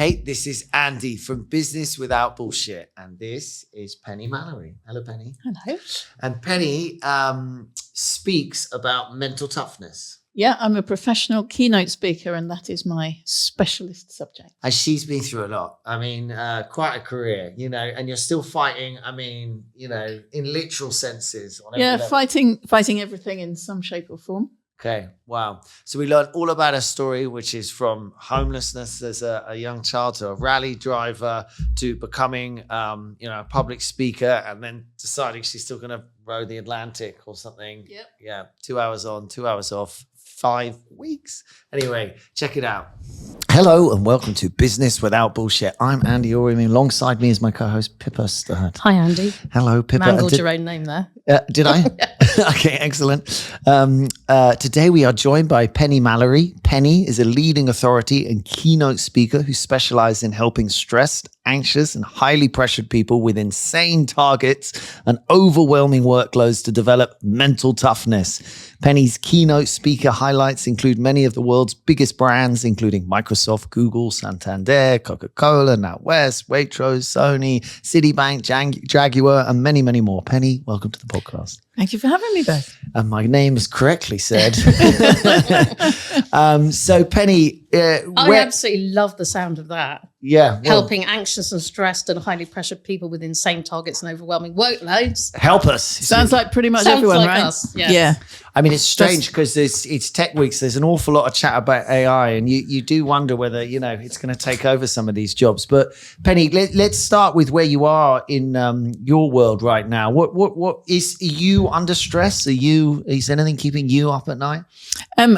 Hey, this is Andy from Business Without Bullshit, and this is Penny Mallory. Hello, Penny. Hello. And Penny speaks about mental toughness. Yeah, I'm a professional keynote speaker, and that is my specialist subject. And she's been through a lot. I mean, quite a career, and you're still fighting. I mean, in literal senses. On every level. fighting everything in some shape or form. Okay, wow. So we learned all about her story, which is from homelessness as a young child to a rally driver to becoming, a public speaker, and then deciding she's still going to row the Atlantic or something. Yep. Yeah, 2 hours on, 2 hours off, 5 weeks. Anyway, check it out. Hello and welcome to Business Without Bullshit. I'm Andy Orimi. Alongside me is my co-host Pippa Sturt. Hi, Andy. Hello, Pippa. Mangled your own name there. Did I? Okay, excellent. Today we are joined by Penny Mallory. Penny is a leading authority and keynote speaker who specializes in helping stressed, anxious, and highly pressured people with insane targets and overwhelming workloads to develop mental toughness. Penny's keynote speaker highlights include many of the world's biggest brands, including Microsoft, Google, Santander, Coca-Cola, NatWest, Waitrose, Sony, Citibank, Jaguar, and many, many more. Penny, welcome to the podcast. Thank you for having me, Beth. And my name is correctly said. So, Penny, I absolutely love the sound of that. Yeah. Well, helping anxious and stressed and highly pressured people with insane targets and overwhelming workloads. Help us. Sounds like pretty much Sounds everyone, like right? Us, yes. Yeah. I mean, it's strange because it's Tech Weeks. There's an awful lot of chat about AI, and you do wonder whether, it's going to take over some of these jobs. But Penny, let's start with where you are in your world right now. What is, are you under stress? Is anything keeping you up at night? I'm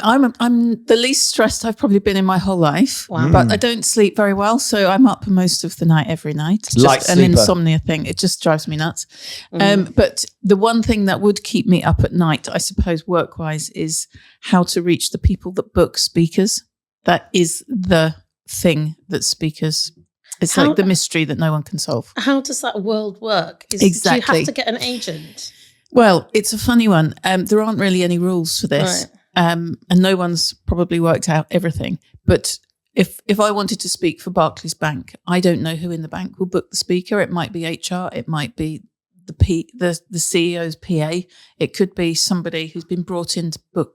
the least stressed I've probably been in my whole life. Wow. But I don't sleep very well, so I'm up most of the night every night. It's Light just an sleeper. insomnia thing. It just drives me nuts. But the one thing that would keep me up at night, I suppose, work-wise, is how to reach the people that book speakers. That is the thing that speakers. It's like the mystery that no one can solve. How does that world work? Exactly. Do you have to get an agent? Well, it's a funny one. There aren't really any rules for this. Right. And no one's probably worked out everything. But if I wanted to speak for Barclays Bank, I don't know who in the bank will book the speaker. It might be HR. It might be the CEO's PA. It could be somebody who's been brought in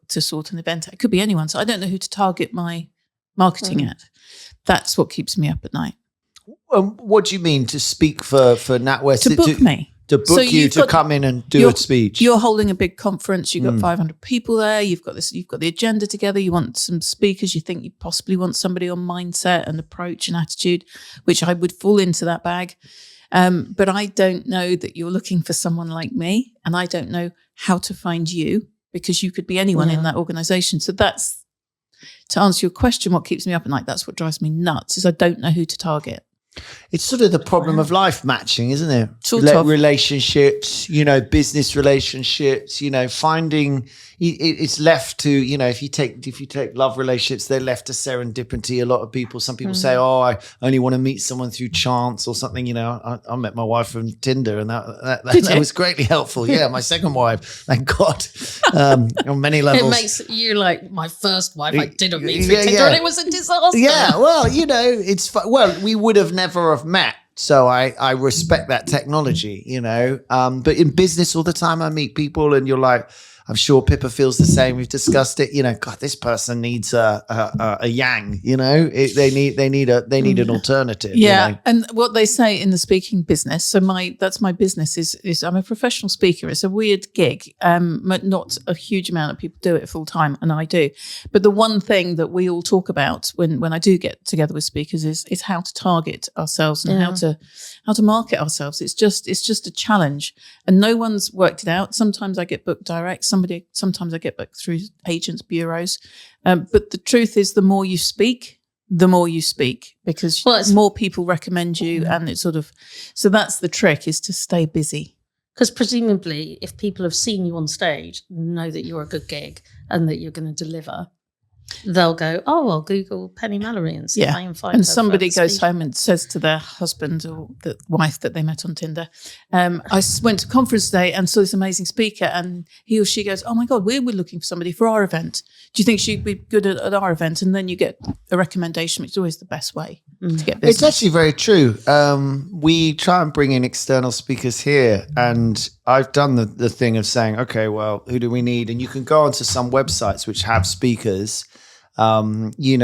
to sort an event. It could be anyone. So I don't know who to target my marketing at. That's what keeps me up at night. What do you mean to speak for NatWest? To book me. To book you to come in and do a speech. You're holding a big conference. You've got 500 people there. You've got the agenda together. You want some speakers. You think you possibly want somebody on mindset and approach and attitude, which I would fall into that bag. But I don't know that you're looking for someone like me, and I don't know how to find you because you could be anyone in that organization. So that's, to answer your question, what keeps me up at night. That's what drives me nuts, is I don't know who to target. It's sort of the problem of life matching, isn't it? Sort of. Relationships, business relationships, finding it's left to, if you take love relationships, they're left to serendipity. A lot of people, some people say, oh, I only want to meet someone through chance or something. I met my wife from Tinder, and that was greatly helpful. Yeah, my second wife, thank God, on many levels. It makes you like my first wife. I didn't meet through Tinder, and it was a disaster. Yeah, well, we would have never have met. So I respect that technology, but in business all the time I meet people and you're like, I'm sure Pippa feels the same. We've discussed it. God, this person needs a yang. They need an alternative. Yeah, and what they say in the speaking business. So that's my business. Is I'm a professional speaker. It's a weird gig. Not a huge amount of people do it full time, and I do. But the one thing that we all talk about when I do get together with speakers is how to target ourselves and how to market ourselves. It's just a challenge, and no one's worked it out. Sometimes I get booked direct. Sometimes I get booked through agents, bureaus. But the truth is, the more you speak, because more people recommend you, and it's so that's the trick, is to stay busy. Because presumably, if people have seen you on stage, know that you're a good gig and that you're going to deliver. They'll go, oh, I'll Google Penny Mallory and see if I can find her. And somebody goes speaker. home and says to their husband or the wife that they met on Tinder, I went to conference day and saw this amazing speaker, and he or she goes, oh my God, we're looking for somebody for our event. Do you think she'd be good at our event? And then you get a recommendation, which is always the best way to get business. It's actually very true. We try and bring in external speakers here, and I've done the thing of saying, okay, well, who do we need? And you can go onto some websites which have speakers, and you're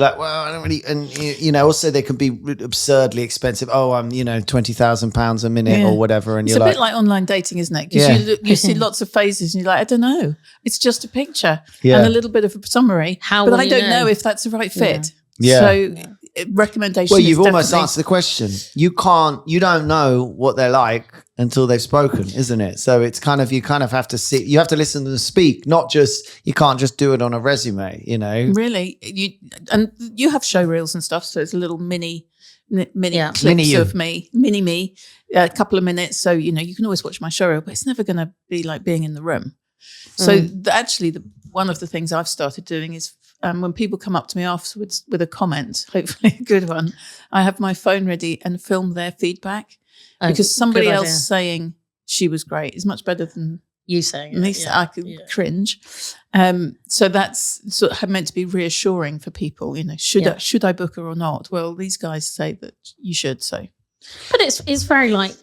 like, well, I don't really, and also they can be absurdly expensive. Oh, I'm, £20,000 a minute or whatever. And it's you're a bit like online dating, isn't it? Because you see lots of faces and you're like, I don't know. It's just a picture and a little bit of a summary. But I don't know if that's the right fit. Yeah. So recommendation. Well, you've almost answered the question. You don't know what they're like until they've spoken, isn't it? So it's you have to see, you have to listen to them speak, you can't just do it on a resume, Really? You have show reels and stuff. So it's a little mini clips of mini me, a couple of minutes. So, you can always watch my show reel, but it's never going to be like being in the room. So one of the things I've started doing is when people come up to me afterwards with a comment, hopefully a good one, I have my phone ready and film their feedback because somebody else saying she was great is much better than you saying me. I could cringe. So that's sort of meant to be reassuring for people. Should I book her or not? Well, these guys say that you should. So, but it's very like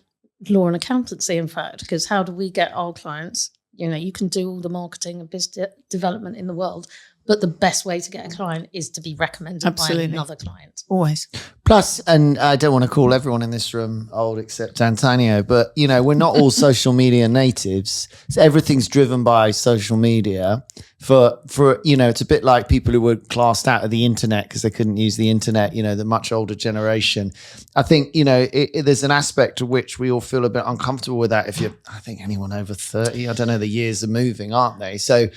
law and accountancy, in fact, because how do we get our clients? You can do all the marketing and business development in the world, but the best way to get a client is to be recommended by another client. Always. Plus, and I don't want to call everyone in this room old except Antonio, but, we're not all social media natives. So everything's driven by social media for it's a bit like people who were classed out of the internet because they couldn't use the internet, the much older generation. I think, there's an aspect to which we all feel a bit uncomfortable with that. I think anyone over 30, I don't know, the years are moving, aren't they? So,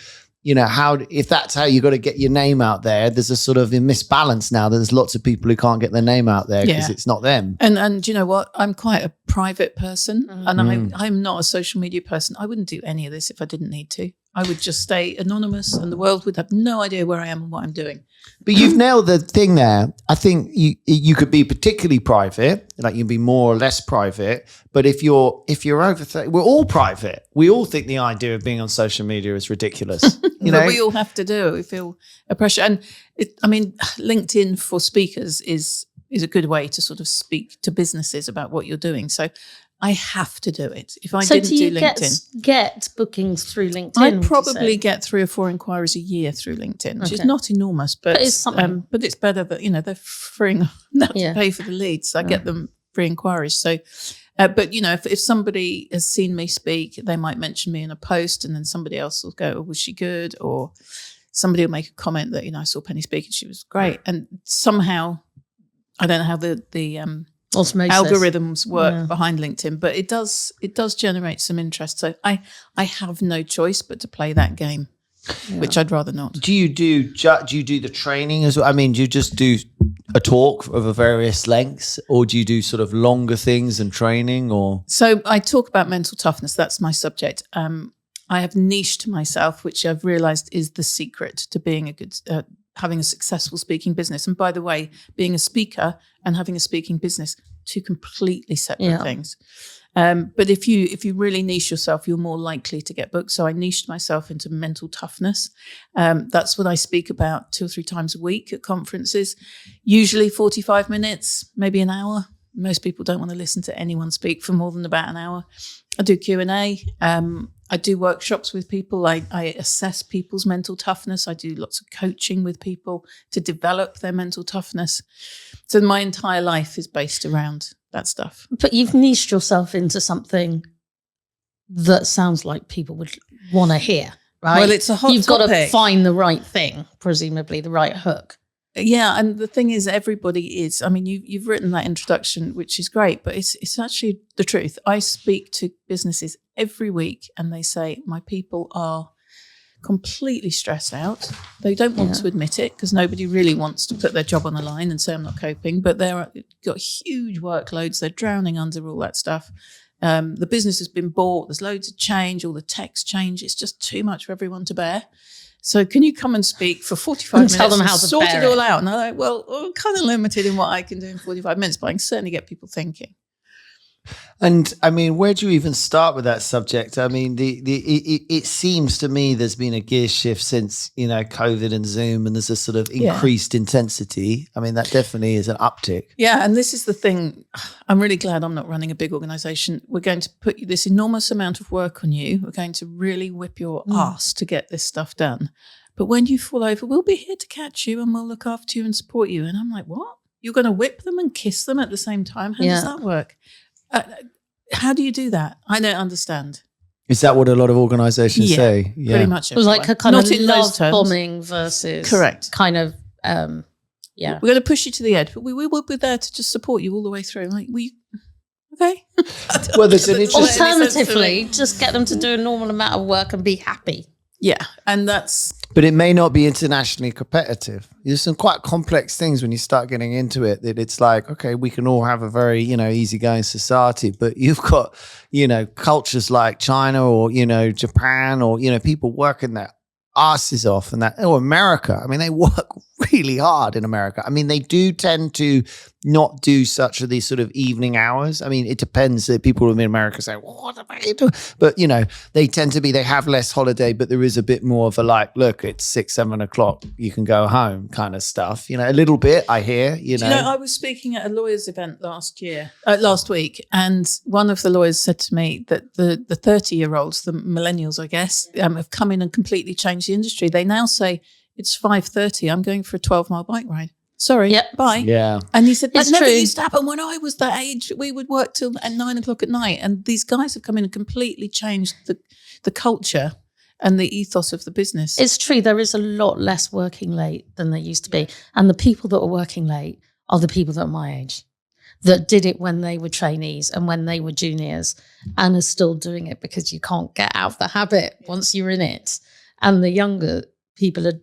if that's how you got to get your name out there, there's a sort of misbalance now. There's lots of people who can't get their name out there because it's not them. And you know what? I'm quite a private person and I'm not a social media person. I wouldn't do any of this if I didn't need to. I would just stay anonymous and the world would have no idea where I am and what I'm doing. But you've nailed the thing there. I think you could be particularly private, like you'd be more or less private. But if you're over 30, we're all private. We all think the idea of being on social media is ridiculous. But we all have to do it. We feel a pressure. And LinkedIn for speakers is a good way to sort of speak to businesses about what you're doing. So I have to do it. If I didn't do LinkedIn, get bookings through LinkedIn? I probably get 3 or 4 inquiries a year through LinkedIn, which is not enormous, but it's something. But it's better that they're freeing up to pay for the leads. I get them free inquiries. So, but if somebody has seen me speak, they might mention me in a post, and then somebody else will go, "Oh, was she good?" Or somebody will make a comment that I saw Penny speak and she was great, and somehow I don't know how the osmosis algorithms work behind LinkedIn, but it does generate some interest. So I have no choice but to play that game, which I'd rather not. Do you do the training as well? I mean, do you just do a talk of a various lengths, or do you do sort of longer things and training? Or so I talk about mental toughness. That's my subject. I have niched myself, which I've realised is the secret to being a good. Having a successful speaking business. And by the way, being a speaker and having a speaking business, 2 completely separate things. But if you really niche yourself, you're more likely to get booked. So I niched myself into mental toughness. That's what I speak about 2 or 3 times a week at conferences, usually 45 minutes, maybe an hour. Most people don't want to listen to anyone speak for more than about an hour. I do Q&A. I do workshops with people. I assess people's mental toughness. I do lots of coaching with people to develop their mental toughness. So my entire life is based around that stuff. But you've niched yourself into something that sounds like people would want to hear, right? Well, it's a hot You've topic. got to find the right thing, presumably the right hook. Yeah, and the thing is, everybody is. I mean, you've written that introduction, which is great, but it's actually the truth. I speak to businesses every week, and they say my people are completely stressed out. They don't want to admit it because nobody really wants to put their job on the line and say I'm not coping. But they've got huge workloads. They're drowning under all that stuff. The business has been bought. There's loads of change. All the tech's change. It's just too much for everyone to bear. So can you come and speak for 45 minutes tell them and how to sort bear it all it? out? And I'm like, well, I'm kind of limited in what I can do in 45 minutes, but I can certainly get people thinking. And I mean, where do you even start with that subject? I mean, it seems to me there's been a gear shift since, COVID and Zoom, and there's a sort of increased intensity. I mean, that definitely is an uptick. Yeah. And this is the thing. I'm really glad I'm not running a big organization. We're going to put this enormous amount of work on you. We're going to really whip your ass to get this stuff done. But when you fall over, we'll be here to catch you and we'll look after you and support you. And I'm like, what? You're going to whip them and kiss them at the same time? How does that work? How do you do that? I don't understand. Is that what a lot of organizations say? Yeah, pretty much. It was like a kind Not of in those love terms. bombing versus Correct. kind of, We're going to push you to the edge, but we will be there to just support you all the way through. Like, okay. Well, there's an interesting. Alternatively, just get them to do a normal amount of work and be happy. Yeah, and that's. But it may not be internationally competitive. There's some quite complex things when you start getting into it that it's like, okay, we can all have a very, easygoing society, but you've got, cultures like China or, Japan or, people working their asses off or America. I mean, they work really hard in America. I mean, they do tend to not do such of these sort of evening hours. I mean, it depends. People in America say, what are you doing? But, they tend to they have less holiday, but there is a bit more of a look, it's 6, 7 o'clock, you can go home kind of stuff. A little bit, I hear, I was speaking at a lawyers event last week, and one of the lawyers said to me that the 30-year-olds, the millennials, I guess, have come in and completely changed the industry. They now say, it's 5:30, I'm going for a 12-mile bike ride. Sorry, bye. Yeah. And he said, that It's never true. used to happen when I was that age. We would work till 9 o'clock at night. And these guys have come in and completely changed the culture and the ethos of the business. It's true. There is a lot less working late than there used to be. And the people that are working late are the people that are my age, that did it when they were trainees and when they were juniors and are still doing it because you can't get out of the habit once you're in it. And the younger people are,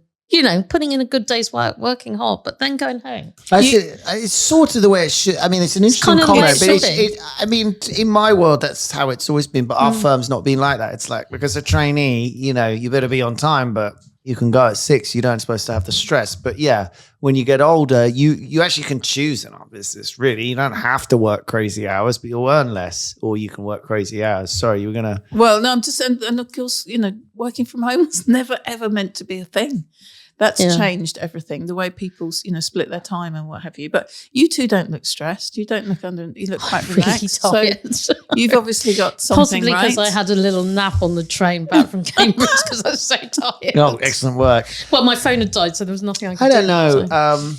putting in a good day's work, working hard, but then going home. Actually, it's sort of the way it should. I mean, it's an interesting kind of the way comment, it but in my world, that's how it's always been. But our firm's not been like that. It's like, because a trainee, you better be on time, but you can go at 6. You don't supposed to have the stress. But yeah, when you get older, you actually can choose in our business, really. You don't have to work crazy hours, but you'll earn less, or you can work crazy hours. Sorry, you were going to. Well, no, I'm just, and of course, working from home was never, ever meant to be a thing. That's changed everything, the way people, split their time and what have you. But you two don't look stressed. You don't look you look quite relaxed. Really tired. So you've obviously got something Possibly because right. I had a little nap on the train back from Cambridge because I was so tired. Oh, excellent work. Well, my phone had died, so there was nothing I could I do. don't know. So.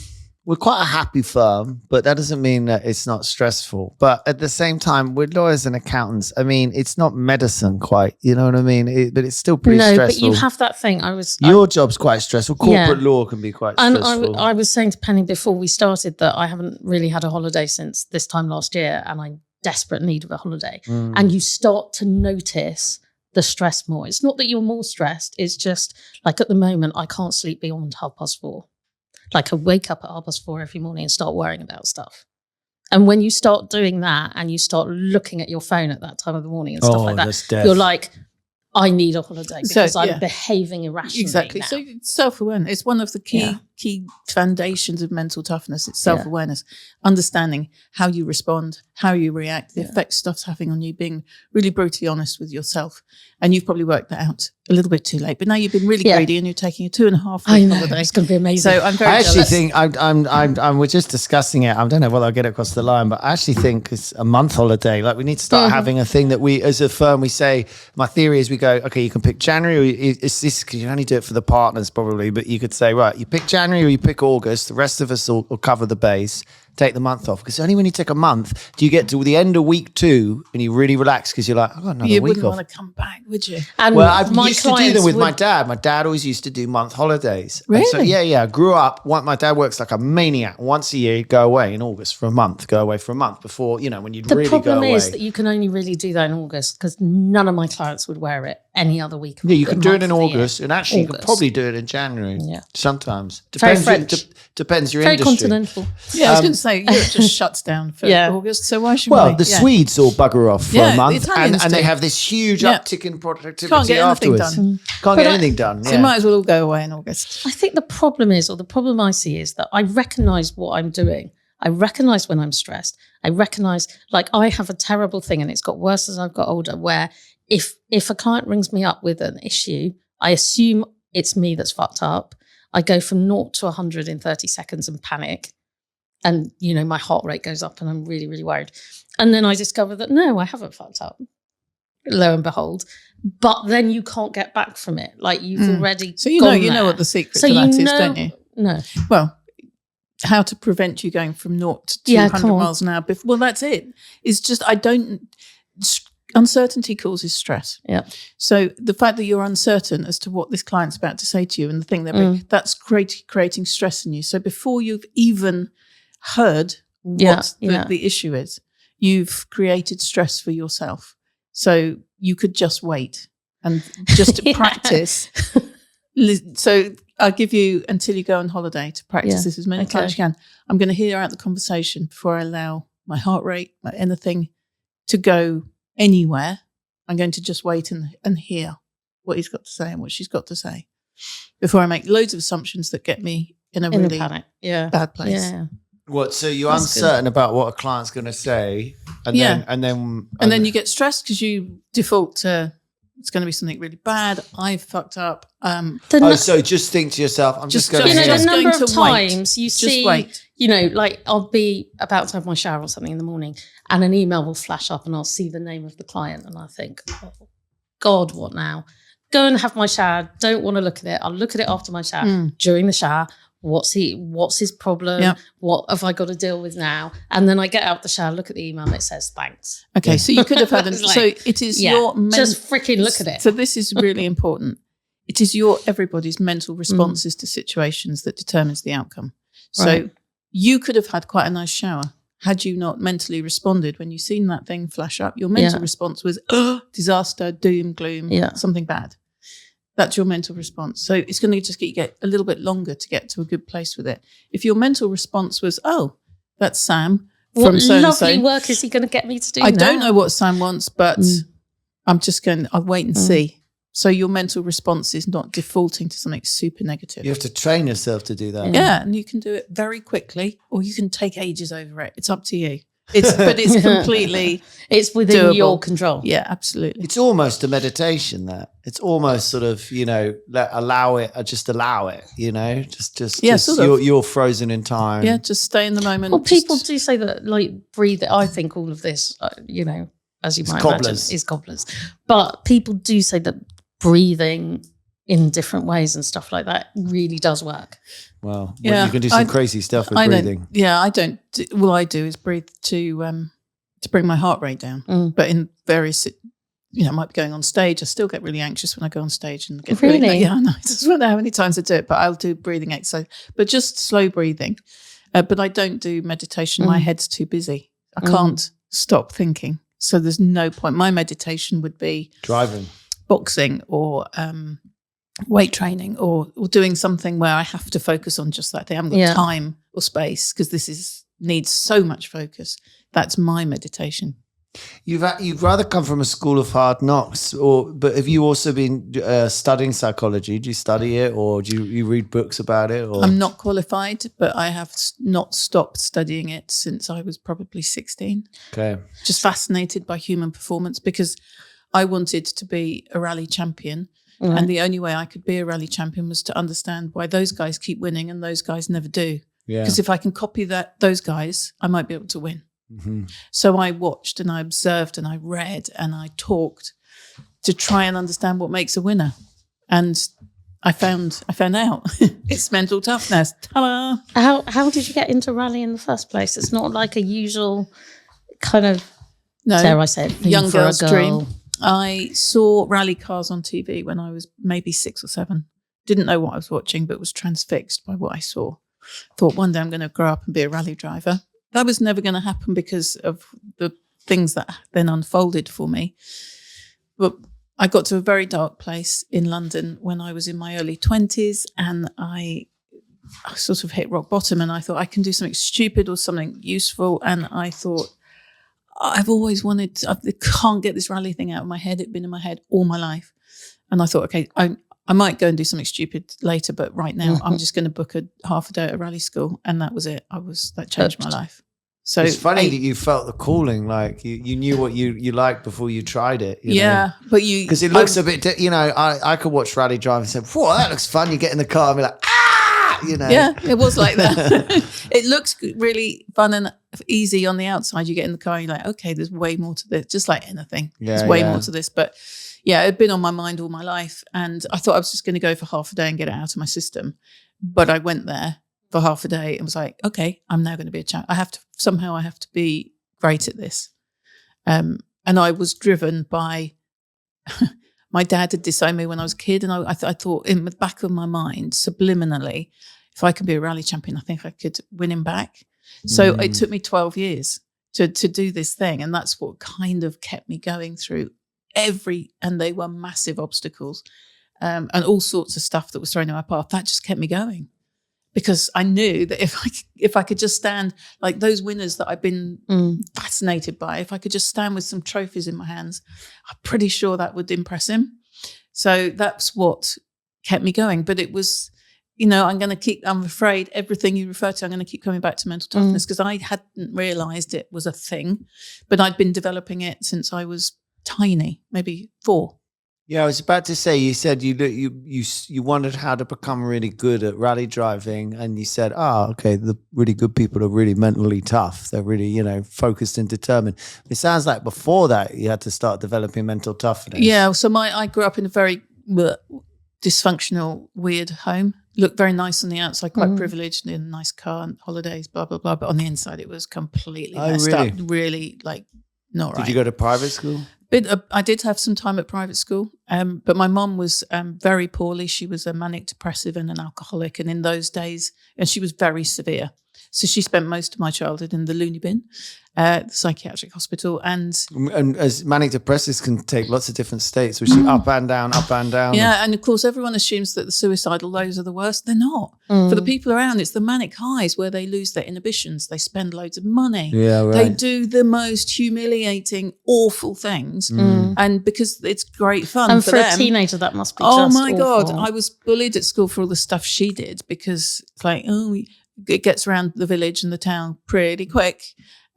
We're quite a happy firm, but that doesn't mean that it's not stressful. But at the same time, we're lawyers and accountants. I mean, it's not medicine quite, you know what I mean? But it's still pretty stressful. No, but you have that thing. Your job's quite stressful. Corporate law can be quite and stressful. I was saying to Penny before we started that I haven't really had a holiday since this time last year, and I'm desperate need of a holiday. And you start to notice the stress more. It's not that you're more stressed. It's just like at the moment, I can't sleep beyond 4:30. Like I wake up at 4:30 every morning and start worrying about stuff. And when you start doing that and you start looking at your phone at that time of the morning and stuff like that, you're like, I need a holiday because I'm behaving irrationally. Exactly. now. So it's self-awareness. It's one of the key foundations of mental toughness. It's self-awareness, understanding how you respond, how you react, the effect stuff's having on you, being really brutally honest with yourself. And you've probably worked that out a little bit too late, but now you've been really greedy and you're taking a 2.5 week holiday. It's going to be amazing. So I'm very I actually jealous. think we're just discussing it. I don't know whether I'll get it across the line, but I actually think it's a month holiday. Like we need to start having a thing that we, as a firm, we say, my theory is we go, okay, you can pick January, or it's this, because you only do it for the partners probably, but you could say, right, you pick January or you pick August, the rest of us will cover the base. Take the month off, because only when you take a month do you get to the end of week 2 and you really relax, because you're like, I've got another week off. You wouldn't want to come back, would you? And well, I used to do them with would- my dad. My dad always used to do month holidays. Really? And so, yeah. I grew up. My dad works like a maniac. Once a year, he'd go away in August for a month. Go away for a month before, when you'd The really go problem away. is that you can only really do that in August because none of my clients would wear it any other week. Yeah, you can do it in month of the year. August, and actually you can August. probably do it in January. Yeah. Sometimes Very depends. French. Depends your Very industry. continental. Yeah, I was going to say Europe just shuts down for August, so why should we? Well, the Swedes all bugger off for a Yeah, month, the Italians and they do. have this huge Yeah. uptick in productivity Can't get anything afterwards. done. Can't get anything done. So you might as well all go away in August. I think the problem I see is that I recognize what I'm doing. I recognize when I'm stressed. I recognize, like, I have a terrible thing, and it's got worse as I've got older, where if a client rings me up with an issue, I assume it's me that's fucked up. I go from 0 to 100 in 30 seconds and panic. And, my heart rate goes up and I'm really, really worried. And then I discover that, no, I haven't fucked up. Lo and behold. But then you can't get back from it. Like, you've already So you know what the secret to that is, don't you? No. Well, how to prevent you going from 0 to 200 miles an hour. Well, that's it. It's just, uncertainty causes stress. Yeah. So the fact that you're uncertain as to what this client's about to say to you and the thing that's creating stress in you. So before you've even heard what the issue is, you've created stress for yourself. So you could just wait and just practice. So I'll give you until you go on holiday to practice this as many times as you can. I'm going to hear out the conversation before I allow my heart rate, anything to go anywhere. I'm going to just wait and hear what he's got to say and what she's got to say before I make loads of assumptions that get me in a really bad place. Yeah. What? So you're uncertain about what a client's going to say, and then you get stressed because you default to it's going to be something really bad. I've fucked up. So just think to yourself, I'm just going to. The number of times you see, wait. Like I'll be about to have my shower or something in the morning, and an email will flash up, and I'll see the name of the client, and I think, oh, God, what now? Go and have my shower. Don't want to look at it. I'll look at it after my shower. During the shower. What's his problem? Yep. What have I got to deal with now? And then I get out the shower, look at the email, and it says thanks. Okay, so you could have had so it is your just freaking look at it. So this is really important. It is everybody's mental responses to situations that determines the outcome. So you could have had quite a nice shower had you not mentally responded when you seen that thing flash up. Your mental response was disaster, doom, gloom, something bad. That's your mental response. So it's going to just get a little bit longer to get to a good place with it. If your mental response was, oh, that's Sam from so-and-so. What lovely work is he going to get me to do I don't know what Sam wants, but I'll wait and see. So your mental response is not defaulting to something super negative. You have to train yourself to do that. Yeah, and you can do it very quickly or you can take ages over it. It's up to you. But it's completely it's within doable. Your control. Yeah, absolutely. It's almost a meditation. It's almost sort of allow it. Just allow it. You're frozen in time. Yeah, just stay in the moment. Well, people do say that, like, breathe. I think all of this, as you might imagine, is cobblers. But people do say that breathing in different ways and stuff like that really does work. Well, you can do some crazy stuff with breathing. I don't. All I do is breathe to bring my heart rate down. But in various, I might be going on stage. I still get really anxious when I go on stage and get really. I know. I just wonder how many times I do it, but I'll do breathing exercise. But just slow breathing. But I don't do meditation. My head's too busy. I can't stop thinking. So there's no point. My meditation would be driving, boxing, or weight training, or doing something where I have to focus on just that thing. I haven't got time or space because this needs so much focus. That's my meditation. You've rather come from a school of hard knocks, but have you also been studying psychology? Do you study it, or do you read books about it? Or? I'm not qualified, but I have not stopped studying it since I was probably 16. Okay, just fascinated by human performance because I wanted to be a rally champion. Mm-hmm. And the only way I could be a rally champion was to understand why those guys keep winning and those guys never do. Because if I can copy those guys, I might be able to win. Mm-hmm. So I watched and I observed and I read and I talked to try and understand what makes a winner. And I found out it's mental toughness. Ta-da! How did you get into rally in the first place? It's not like a usual kind of, dare I say it, young girl's dream. I saw rally cars on TV when I was maybe 6 or 7. Didn't know what I was watching, but was transfixed by what I saw. Thought one day I'm going to grow up and be a rally driver. That was never going to happen because of the things that then unfolded for me. But I got to a very dark place in London when I was in my early 20s, and I sort of hit rock bottom, and I thought I can do something stupid or something useful. And I thought, I've always wanted to, I can't get this rally thing out of my head. It'd been in my head all my life. And I thought, okay, I might go and do something stupid later, but right now I'm just going to book a half a day at a rally school. And that was it. That changed my life. So it's funny that you felt the calling, like you knew what you liked before you tried it. You know? But because it looks a bit, I could watch rally drive and say, whoa, that looks fun. You get in the car and be like, Yeah, it was like that. It looks really fun and easy on the outside. You get in the car and you're like, okay, there's way more to this, just like anything. There's way more to this. But yeah, it had been on my mind all my life. And I thought I was just going to go for half a day and get it out of my system. But I went there for half a day and was like, okay, I'm now going to be a champ. I have to be great at this. And I was driven by, my dad had disowned me when I was a kid. And I thought in the back of my mind, subliminally, if I could be a rally champion, I think I could win him back. So it took me 12 years to do this thing. And that's what kind of kept me going through and they were massive obstacles and all sorts of stuff that was thrown in my path. That just kept me going. Because I knew that if I could just stand, like those winners that I've been fascinated by, if I could just stand with some trophies in my hands, I'm pretty sure that would impress him. So that's what kept me going. But it was, I'm afraid everything you refer to, I'm going to keep coming back to mental toughness because I hadn't realised it was a thing, but I'd been developing it since I was tiny, maybe 4. Yeah, I was about to say, you said you wondered how to become really good at rally driving, and you said, okay, the really good people are really mentally tough. They're really, focused and determined. It sounds like before that you had to start developing mental toughness. Yeah, so I grew up in a very dysfunctional, weird home. Looked very nice on the outside, quite privileged, in a nice car and holidays, blah, blah, blah. But on the inside, it was completely messed up. Really, not right. Did you go to private school? I did have some time at private school, but my mum was very poorly. She was a manic depressive and an alcoholic. And in those days, and she was very severe. So she spent most of my childhood in the loony bin, the psychiatric hospital. And as manic depressives can take lots of different states, which is up and down, up and down. Yeah, and of course, everyone assumes that the suicidal lows are the worst. They're not. For the people around, it's the manic highs where they lose their inhibitions. They spend loads of money. Yeah, right. They do the most humiliating, awful things. And because it's great fun and for for them. a teenager, that must be Oh just my awful. God. I was bullied at school for all the stuff she did because it's like, it gets around the village and the town pretty quick.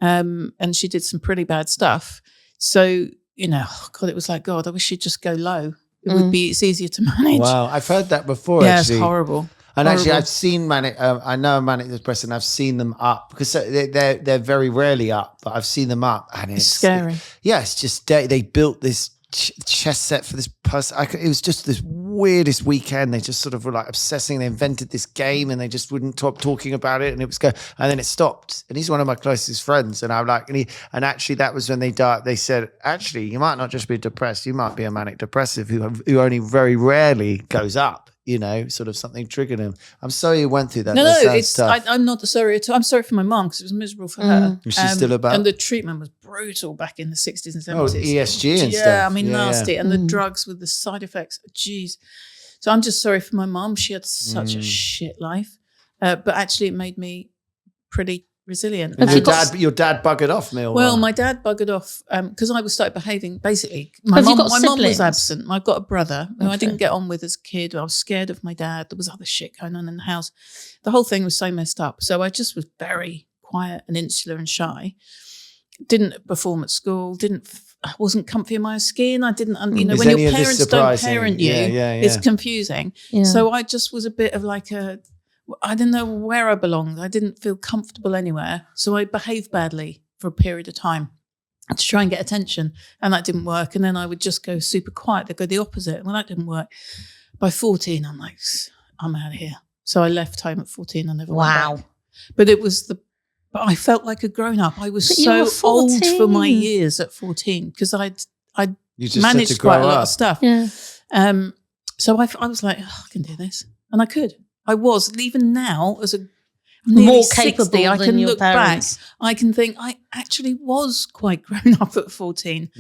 And she did some pretty bad stuff. So, God, it was like, God, I wish she'd just go low. It's easier to manage. Wow, I've heard that before, yeah, actually. It's horrible. And actually, I've seen manic, I know a manic depressive, and I've seen them up because they're very rarely up, but I've seen them up. And it's scary. It's just, they built this chess set for this person. It was just this weirdest weekend. They just sort of were like obsessing. They invented this game and they just wouldn't stop talking about it. And it was and then it stopped. And he's one of my closest friends. And I'm like, and actually that was when they died. They said, actually, you might not just be depressed. You might be a manic depressive who only very rarely goes up. Sort of something triggered him. I'm sorry you went through that. No, I'm not sorry at all. I'm sorry for my mum because it was miserable for her. Was she still about? And the treatment was brutal back in the 60s and 70s. Oh, ESG and stuff. Yeah, I mean, nasty. And the drugs with the side effects. Jeez. So I'm just sorry for my mum. She had such a shit life. But actually it made me pretty resilient. And your dad buggered off, Neil? Well, my dad buggered off because I was started behaving. Basically, my mum was absent. I've got a brother who I didn't get on with as a kid. I was scared of my dad. There was other shit going on in the house. The whole thing was so messed up. So I just was very quiet and insular and shy. Didn't perform at school. I wasn't comfy in my own skin. I didn't, when your parents don't parent you, it's confusing. Yeah. So I just was a bit of like I didn't know where I belonged. I didn't feel comfortable anywhere. So I behaved badly for a period of time to try and get attention. And that didn't work. And then I would just go super quiet. They'd go the opposite. Well, that didn't work. By 14, I'm like, I'm out of here. So I left home at 14 and never went back. But but I felt like a grown up. I was so old for my years at 14 because I'd managed quite a lot of stuff. Yeah. So I was like, I can do this. And I could. I was, even now, as a nearly More 60, capable I than can your look parents. back. I can think I actually was quite grown up at 14.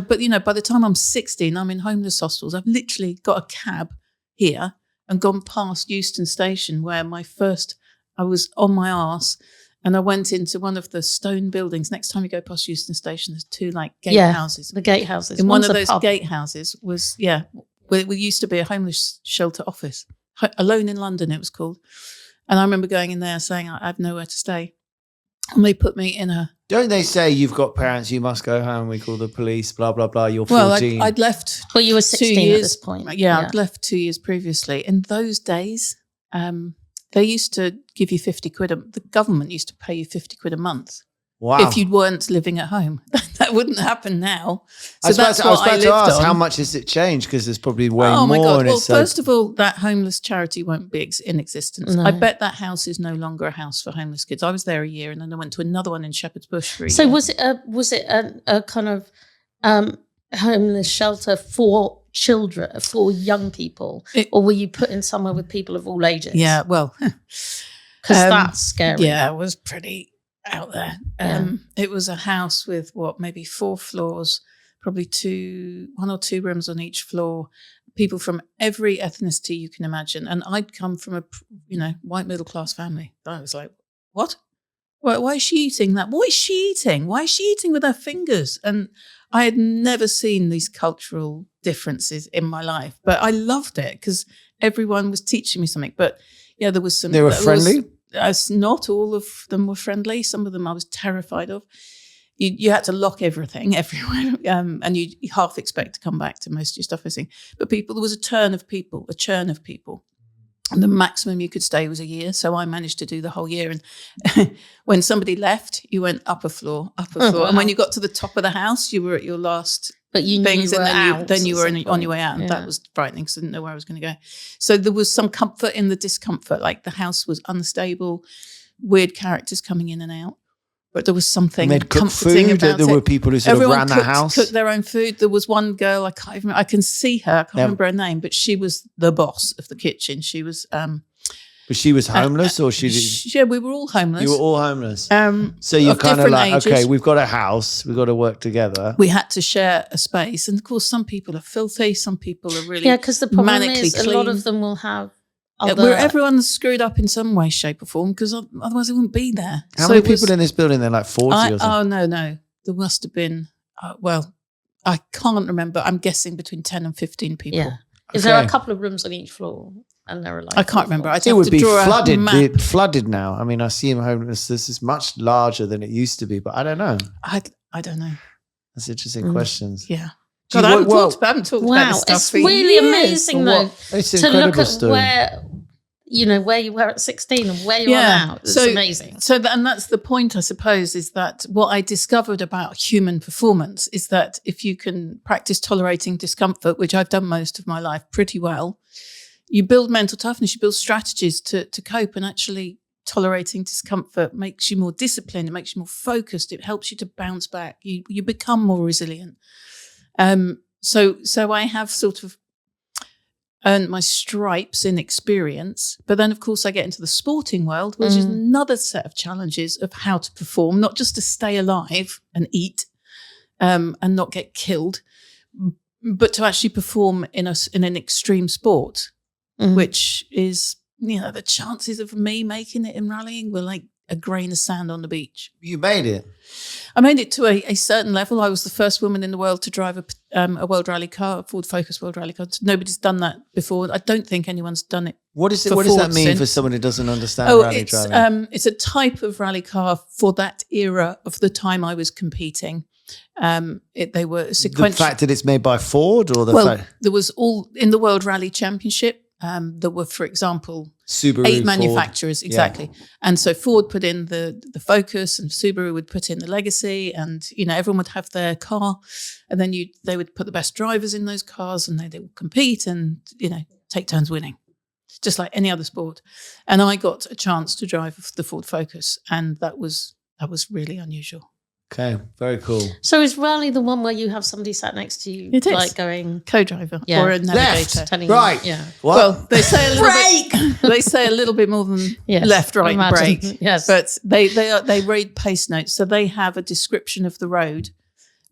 But, you know, by the time I'm 16, I'm in homeless hostels. I've literally got a cab here and gone past Euston Station where I was on my arse and I went into one of the stone buildings. Next time you go past Euston Station, there's two like gatehouses. The gatehouses. In one One's of a those pub. gatehouses was, where it used to be a homeless shelter office. Alone in London, it was called. And I remember going in there saying, I have nowhere to stay. And they put me in a... Don't they say you've got parents, you must go home, we call the police, blah, blah, blah, you're 14. Well, I'd left... Well, you were 16 2 years, at this point. Yeah, I'd left 2 years previously. In those days, they used to give you 50 quid. The government used to pay you 50 quid a month. Wow. If you weren't living at home. That wouldn't happen now. So I was that's about what I to lived ask, on. how much has it changed? Because there's probably way more. Oh my God. And Well, it's first of all, that homeless charity won't be in existence. No. I bet that house is no longer a house for homeless kids. I was there a year and then I went to another one in Shepherd's Bush for a So year. was it a kind of homeless shelter for children, for young people, or were you put in somewhere with people of all ages? Yeah, well. Because that's scary. Yeah, it was pretty out there. It was a house with maybe 4 floors, probably 1 or 2 rooms on each floor, people from every ethnicity you can imagine. And I'd come from a, white middle class family. I was like, what? Why is she eating that? What is she eating? Why is she eating with her fingers? And I had never seen these cultural differences in my life, but I loved it because everyone was teaching me something. But yeah, there was some. They were friendly? Not all of them were friendly. Some of them I was terrified of. You had to lock everything everywhere, and you half expect to come back to most of your stuff missing. But there was a churn of people. And the maximum you could stay was a year. So I managed to do the whole year. And when somebody left, you went up a floor. And when you got to the top of the house, you were at your last but you things. Knew And then you were on your way out. And that was frightening because I didn't know where I was going to go. So there was some comfort in the discomfort. Like the house was unstable, weird characters coming in and out. But there was something comforting about it. There were people who sort of ran the house. Cooked their own food. There was one girl, I can't even remember, I can see her, I can't remember her name, but she was the boss of the kitchen. She was... but she was homeless or she... Yeah, we were all homeless. You were all homeless. So you're kind of like, ages. Okay, we've got a house, we've got to work together. We had to share a space. And of course, some people are filthy, some people are really Yeah, because the problem is clean. A lot of them will have... Everyone's screwed up in some way, shape or form because otherwise they wouldn't be there. How many people in this building? They're like 40 or something? Oh, no. There must have been, I can't remember. I'm guessing between 10 and 15 people. Yeah. Is there a couple of rooms on each floor? And there are like... I can't remember. It would be flooded. Flooded now. I mean, I see homeless. This is much larger than it used to be, but I don't know. I don't know. That's interesting questions. Yeah. God, I haven't talked about this stuff it's for really years. amazing though It's to look at story. where you were at 16 and where you are now. It's amazing. And that's the point, I suppose, is that what I discovered about human performance is that if you can practice tolerating discomfort, which I've done most of my life pretty well, you build mental toughness, you build strategies to cope, and actually tolerating discomfort makes you more disciplined, it makes you more focused, it helps you to bounce back, you become more resilient. So I have sort of earned my stripes in experience, but then of course I get into the sporting world, which is another set of challenges of how to perform, not just to stay alive and eat, and not get killed, but to actually perform in an extreme sport, which is, the chances of me making it in rallying were like a grain of sand on the beach. You made it. I made it to a certain level. I was the first woman in the world to drive a World Rally car, a Ford Focus World Rally car. Nobody's done that before. I don't think anyone's done it. What does that mean for someone who doesn't understand rally driving? It's a type of rally car for that era of the time I was competing. They were sequential. The fact that it's made by Ford, or fact there was all in the World Rally Championship. There were, for example, Subaru, 8 manufacturers, Ford. exactly. Yeah. And so Ford put in the Focus and Subaru would put in the Legacy, and, everyone would have their car, and then they would put the best drivers in those cars, and they would compete and, take turns winning, just like any other sport. And I got a chance to drive the Ford Focus, and that was really unusual. Okay, very cool. So is rally the one where you have somebody sat next to you, It is. like going Co-driver or a navigator. Left, telling right. you, yeah. What? Well, they say a little bit. They say a little bit more than Yes, left, right, imagine. brake. Yes. But they read pace notes, so they have a description of the road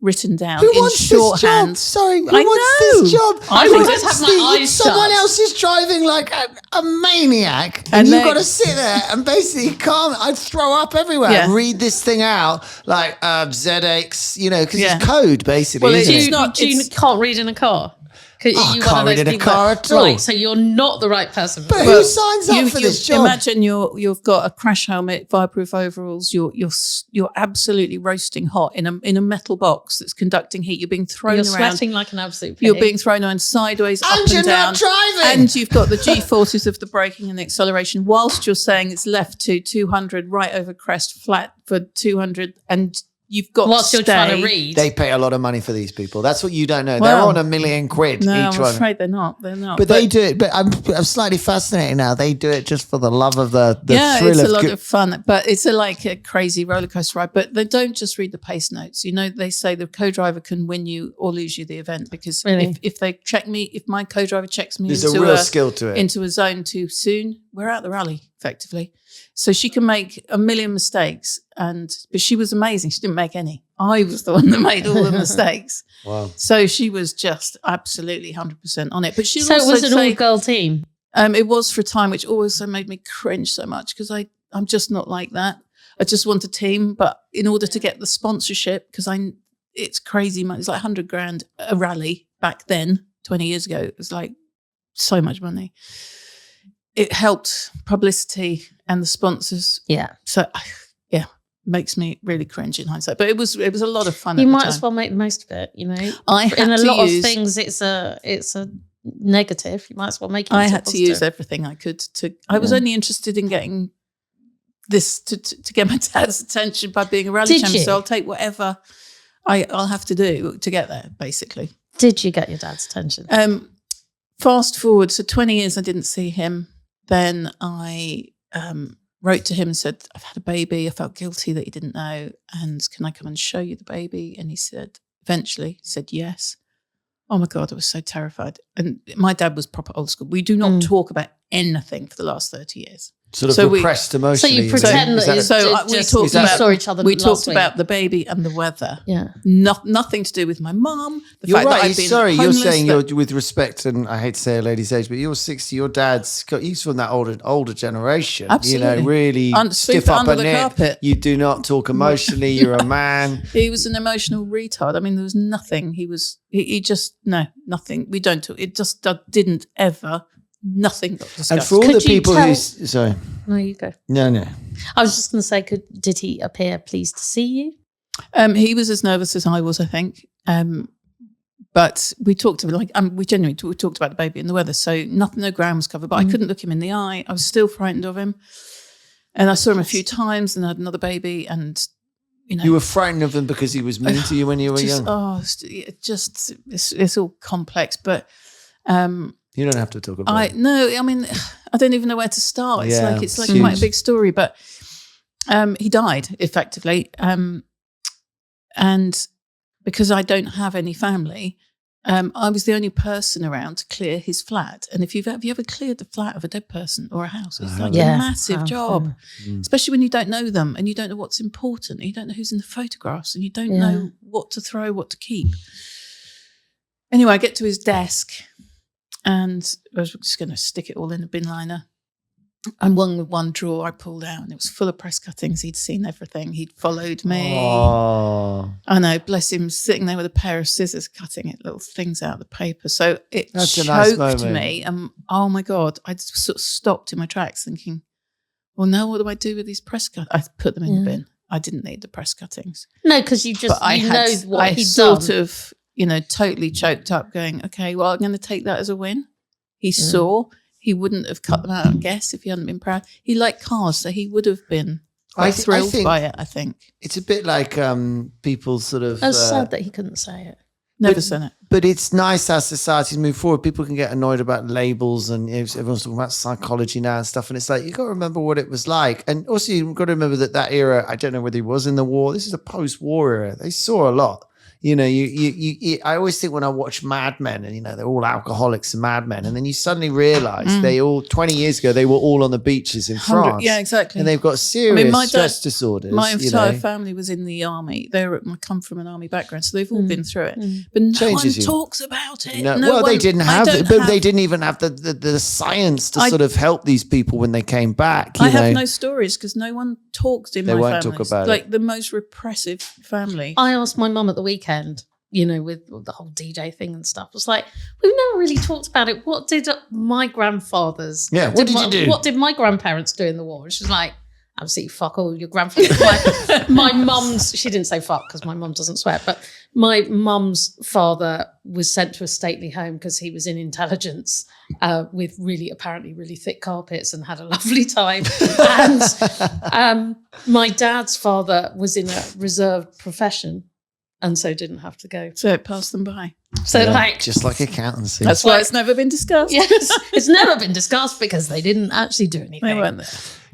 written down Who in wants shorthand. this job? Sorry, who I wants know. this job? I Who would wants just have my eyes Someone shut. else is driving like a maniac, and And you've they- got to sit there and basically calm. I'd throw up everywhere. Yeah. Read this thing out like ZX, because Yeah. it's code basically. Well, isn't it's it? not- you can't read in a car. Are you I one of can't those read in a people car that- at all. Right, so you're not the right person. But Well, who signs up for this job? Imagine you've got a crash helmet, fireproof overalls. You're absolutely roasting hot in a metal box that's conducting heat. You're being thrown You're around. sweating like an absolute pig. You're being thrown around sideways, up and you're and down. not driving. And you've got the G-forces of the braking and the acceleration whilst you're saying it's left to 200, right over crest, flat for 200, and you've got Whilst to you're stay. trying to read. They pay a lot of money for these people. That's what you don't know. Well, They're on £1 million No, each I'm one. afraid they're not. They're not. But they do it. But I'm slightly fascinated now. They do it just for the love of the yeah, thrill it's of a lot good. of fun, but it's like a crazy roller coaster ride. But they don't just read the pace notes. They say the co-driver can win you or lose you the event because Really? if they check me, if my co-driver checks me There's into a real skill to it. into a zone too soon, we're out the rally effectively. So she can make a million mistakes, but she was amazing. She didn't make any. I was the one that made all the mistakes. Wow. So she was just absolutely 100% on it. But she So it also was an say, all-girl team. it was for a time, which also made me cringe so much because I'm just not like that. I just want a team, but in order to get the sponsorship, because it's crazy money. It's like 100 grand a rally back then, 20 years ago. It was like so much money. It helped publicity and the sponsors. Yeah. So yeah, makes me really cringe in hindsight. But it was a lot of fun. You at the might time. as well make the most of it, I had In a to lot use, of things, it's a negative. You might as well make it. I into a had to use positive. everything I could to. I was only interested in getting this to get my dad's attention by being a rally Did champion. you? So I'll take whatever I'll have to do to get there. Basically, Did you get your dad's attention? fast forward, so 20 years I didn't see him. Then I wrote to him and said, I've had a baby. I felt guilty that he didn't know. And can I come and show you the baby? And he eventually said yes. Oh my God, I was so terrified. And my dad was proper old school. We do not talk about anything for the last 30 years. Sort of So repressed emotionally. So you pretend is that that it's So just, we just talked you about- saw each other. We last talked week. about the baby and the weather. Yeah. Nothing to do with my mum. The You're fact that right. I've been Sorry, you're homeless, saying that- you're with respect, and I hate to say a lady's age, but you're 60. Your dad's he's from that older generation. Absolutely. Really Sweep stiff upper under the lip. carpet. You do not talk emotionally. You're a man. He was an emotional retard. I mean, there was nothing. He just, no, nothing. We don't talk. It just didn't ever, nothing got discussed. And for all Could the you people tell- who sorry, No, you go. no. I was just going to say, did he appear pleased to see you? He was as nervous as I was, I think. But we talked about we genuinely we talked about the baby and the weather. So no ground was covered, but I couldn't look him in the eye. I was still frightened of him. And I saw him a few times and I had another baby and, You were frightened of him because he was mean to you when you were young. It's all complex, but You don't have to talk about it. I don't even know where to start. It's Yeah, like it's quite a huge. big story, but he died effectively. And because I don't have any family, I was the only person around to clear his flat. And have you ever cleared the flat of a dead person or a house? It's like Yeah. a massive job, especially when you don't know them and you don't know what's important and you don't know who's in the photographs and you don't know what to throw, what to keep. Anyway, I get to his desk and I was just going to stick it all in a bin liner. And one drawer I pulled out and it was full of press cuttings. He'd seen everything. He'd followed me. Oh, I know, bless him, sitting there with a pair of scissors cutting little things out of the paper. So it That's a nice choked moment. me. And oh my God, I just sort of stopped in my tracks thinking, well, now what do I do with these press cuttings? I put them in the bin. I didn't need the press cuttings. No, because you just But I know what I he'd sort done. of, totally choked up going, okay, well, I'm going to take that as a win. He saw. He wouldn't have cut them out, I guess, if he hadn't been proud. He liked cars, so he would have been quite thrilled think by it, I think. it's a bit like people sort of. I was sad that he couldn't say it. Never seen it. But it's nice as societies move forward. People can get annoyed about labels, and everyone's talking about psychology now and stuff. And it's like, you got to remember what it was like. And also you've got to remember that era, I don't know whether he was in the war. This is a post-war era. They saw a lot. You know, I always think when I watch Mad Men, and they're all alcoholics and Mad Men, and then you suddenly realize they all 20 years ago they were all on the beaches in France. Yeah, exactly. And they've got serious stress disorders. My entire family was in the army. I come from an army background, so they've all been through it. But no one talks about it. They didn't have it, but they didn't even have the science to sort of help these people when they came back. I have no stories because no one talks in my family. They won't talk about it. Like the most repressive family. I asked my mum at the weekend, with the whole DJ thing and stuff. It's like, we've never really talked about it. What did my grandfathers... Yeah, what did you do? What did my grandparents do in the war? And she's like, absolutely fuck all. Your grandfather... my mum's... She didn't say fuck because my mum doesn't swear, but my mum's father was sent to a stately home because he was in intelligence with apparently really thick carpets and had a lovely time. And my dad's father was in a reserved profession, and so didn't have to go. So it passed them by. So just like accountancy. That's why it's never been discussed. Yes, it's never been discussed because they didn't actually do anything. They weren't there.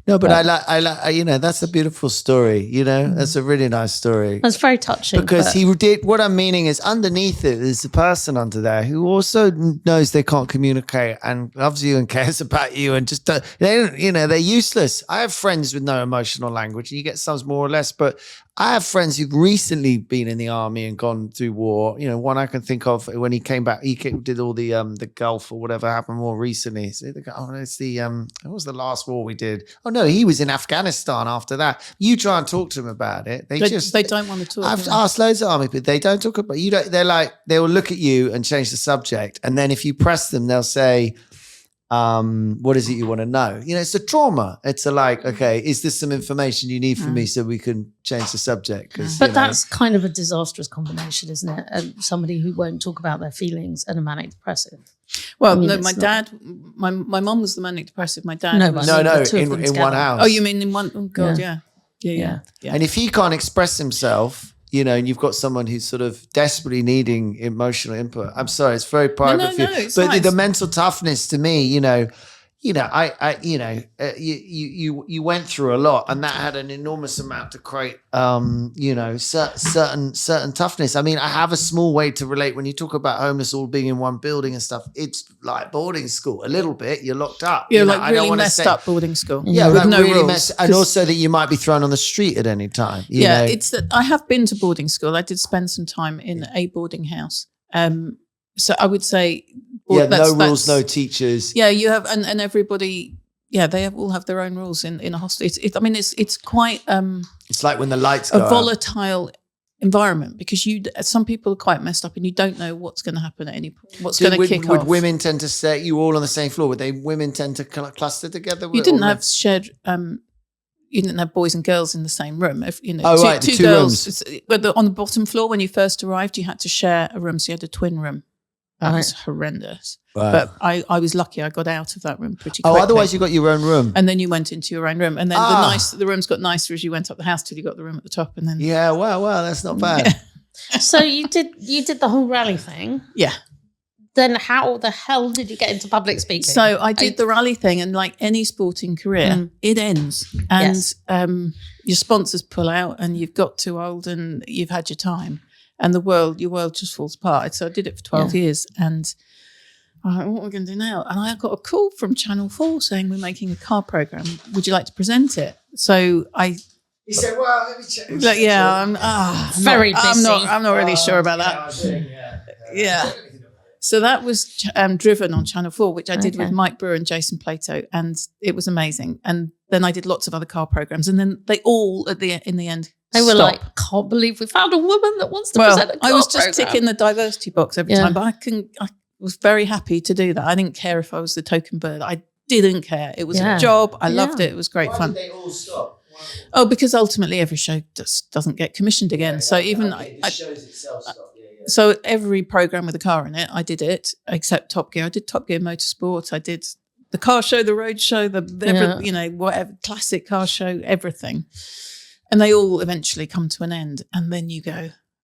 No, but I like, that's a beautiful story. That's a really nice story. That's very touching. Because he did, what I'm meaning is underneath it, there's a person under there who also knows they can't communicate and loves you and cares about you and just, they're useless. I have friends with no emotional language, and you get some more or less, but I have friends who've recently been in the army and gone through war. One I can think of when he came back, did all the Gulf or whatever happened more recently. So what was the last war we did? Oh no, he was in Afghanistan after that. You try and talk to them about it. They don't want to talk. I've asked loads of army people. They don't talk about you. They will look at you and change the subject. And then if you press them, they'll say, what is it you want to know? It's a trauma. It's okay, is this some information you need from me so we can change the subject? But that's kind of a disastrous combination, isn't it? Somebody who won't talk about their feelings and a manic depressive. Well, no, my dad, my mum was the manic depressive. My dad in one house. Oh, you mean in one? Oh God, yeah. And if he can't express himself, and you've got someone who's sort of desperately needing emotional input. I'm sorry, it's very private for you. But nice. The mental toughness to me, you went through a lot, and that had an enormous amount to create, certain toughness. I mean, I have a small way to relate when you talk about homeless all being in one building and stuff. It's like boarding school a little bit. You're locked up. You're really messed up boarding school. Yeah, with no really rules. messed, and also that you might be thrown on the street at any time. It's that I have been to boarding school. I did spend some time in a boarding house. So I would say, no rules, no teachers. Yeah, you have, and everybody. Yeah, they all have their own rules in a hostel. It's quite. It's like when the lights go a volatile environment because some people are quite messed up and you don't know what's going to happen at any point. What's going to kick off? Would women tend to stay? You all on the same floor? Women tend to cluster together? You didn't have shared. You didn't have boys and girls in the same room. Two girls. Rooms. But on the bottom floor, when you first arrived, you had to share a room. So you had a twin room. That was horrendous. Right. But I was lucky. I got out of that room pretty quickly. Oh, otherwise you got your own room. And then you went into your own room. And then the rooms got nicer as you went up the house till you got the room at the top. And then well, that's not bad. Yeah. So you did the whole rally thing. Yeah. Then how the hell did you get into public speaking? So I did the rally thing, and like any sporting career, it ends. And your sponsors pull out and you've got too old and you've had your time. And your world just falls apart. So I did it for 12 years, and I'm like, what are we going to do now? And I got a call from Channel 4 saying, we're making a car program. Would you like to present it? So He said, well, let me check. Like, I'm very busy. I'm not really sure about that. Yeah. So that was driven on Channel 4, which I did with Mike Brewer and Jason Plato, and it was amazing. And then I did lots of other car programs, and then they all in the end. They were like, can't believe we found a woman that wants to present a car I was just program. ticking the diversity box every time, but I was very happy to do that. I didn't care if I was the token bird. I didn't care. It was a job. I loved it. It was great fun. Why did they all stop? Oh, because ultimately every show just doesn't get commissioned again. So even the shows itself stop. So every program with a car in it, I did it, except Top Gear. I did Top Gear Motorsport. I did the car show, the road show, whatever classic car show, everything. And they all eventually come to an end. And then you go,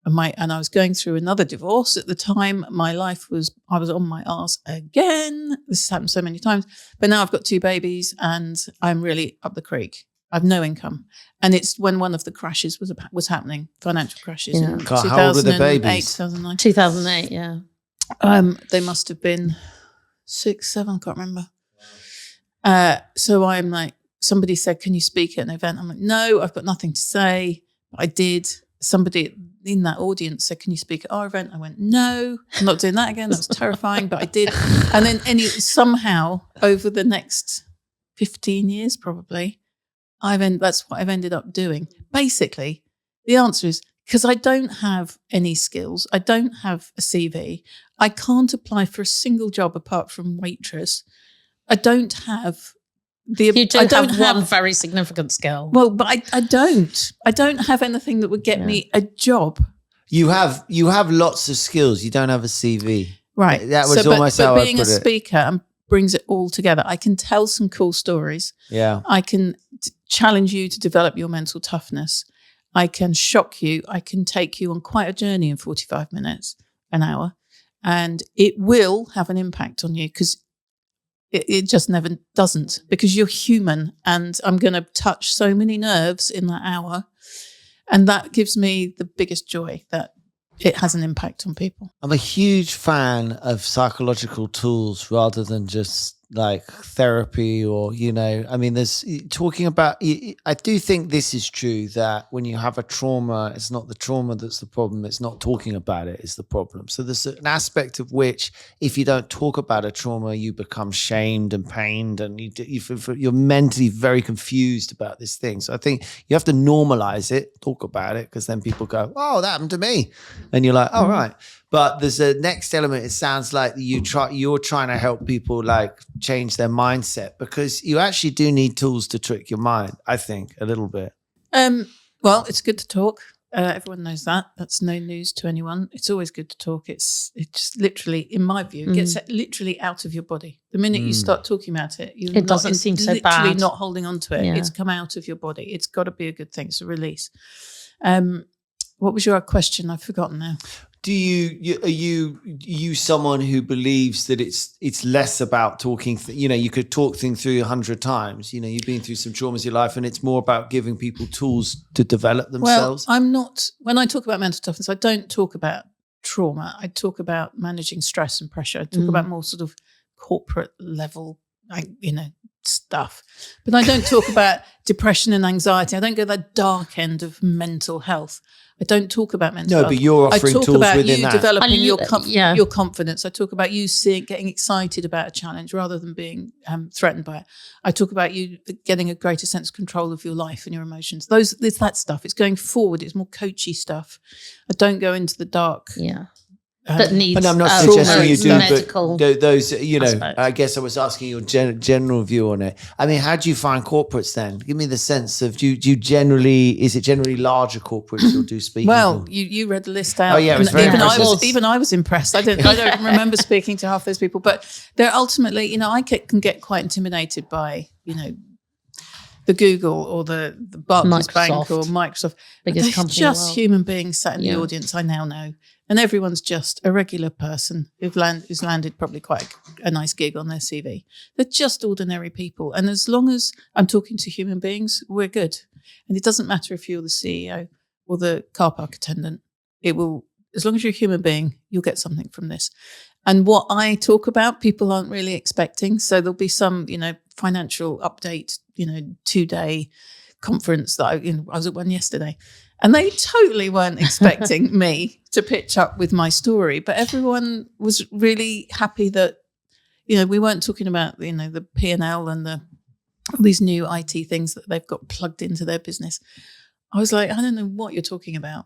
And I was going through another divorce at the time. I was on my arse again. This has happened so many times, but now I've got 2 babies and I'm really up the creek. I have no income, and it's when one of the crashes was happening, financial crashes. Yeah. In God, how old are the 2008, babies? 2009. 2008, yeah. They must have been 6, 7. I can't remember. So I'm like, somebody said, "Can you speak at an event?" I'm like, "No, I've got nothing to say." But I did. Somebody in that audience said, "Can you speak at our event?" I went, "No, I'm not doing that again." That was terrifying, but I did. And then somehow over the next 15 years, probably, that's what I've ended up doing. Basically, the answer is because I don't have any skills. I don't have a CV. I can't apply for a single job apart from waitress. I don't have You do have one very significant skill. Well, but I don't. I don't have anything that would get me a job. You have lots of skills. You don't have a CV. Right. That was almost how I put it. But being a speaker brings it all together. I can tell some cool stories. Yeah. I can challenge you to develop your mental toughness. I can shock you. I can take you on quite a journey in 45 minutes, an hour. And it will have an impact on you because it just never doesn't, because you're human and I'm going to touch so many nerves in that hour. And that gives me the biggest joy that it has an impact on people. I'm a huge fan of psychological tools rather than just like therapy or, I mean, there's talking about, I do think this is true that when you have a trauma, it's not the trauma that's the problem. It's not talking about it is the problem. So there's an aspect of which if you don't talk about a trauma, you become shamed and pained and you're mentally very confused about this thing. So I think you have to normalize it, talk about it, because then people go, "Oh, that happened to me." And you're like, "Oh, right." But there's a next element. It sounds like you're trying to help people like change their mindset, because you actually do need tools to trick your mind, I think, a little bit. Well, it's good to talk. Everyone knows that. That's no news to anyone. It's always good to talk. It's just literally, in my view, it gets literally out of your body. The minute you start talking about it, it doesn't seem so literally bad. not holding on to it. Yeah. It's come out of your body. It's got to be a good thing. It's a release. What was your question? I've forgotten now. Are you someone who believes that it's less about talking? You could talk things through 100 times. You've been through some traumas in your life, and it's more about giving people tools to develop themselves. Well, I'm not. When I talk about mental toughness, I don't talk about trauma. I talk about managing stress and pressure. I talk about more sort of corporate level, stuff. But I don't talk about depression and anxiety. I don't go that dark end of mental health. I don't talk about mental health. No, but you're offering tools within that. I talk about you developing your confidence. I talk about you getting excited about a challenge rather than being threatened by it. I talk about you getting a greater sense of control of your life and your emotions. It's that stuff. It's going forward. It's more coachy stuff. I don't go into the dark. Yeah. That needs. And I'm not suggesting you do, medical, but those, I guess I was asking your general view on it. I mean, how do you find corporates then? Give me the sense of, is it generally larger corporates who do speaking? Well, you read the list out. Oh yeah, it was very impressive. Even I was impressed. I don't remember speaking to half those people, but they're ultimately, I can get quite intimidated by, the Google or the Barclays Bank or Microsoft. Biggest They're company just in the world. human beings sat in the audience, I now know. And everyone's just a regular person who's landed probably quite a nice gig on their CV. They're just ordinary people. And as long as I'm talking to human beings, we're good. And it doesn't matter if you're the CEO or the car park attendant. As long as you're a human being, you'll get something from this. And what I talk about, people aren't really expecting. So there'll be some, financial update, 2-day conference that I was at one yesterday. And they totally weren't expecting me to pitch up with my story. But everyone was really happy that, we weren't talking about, the P&L and all these new IT things that they've got plugged into their business. I was like, I don't know what you're talking about,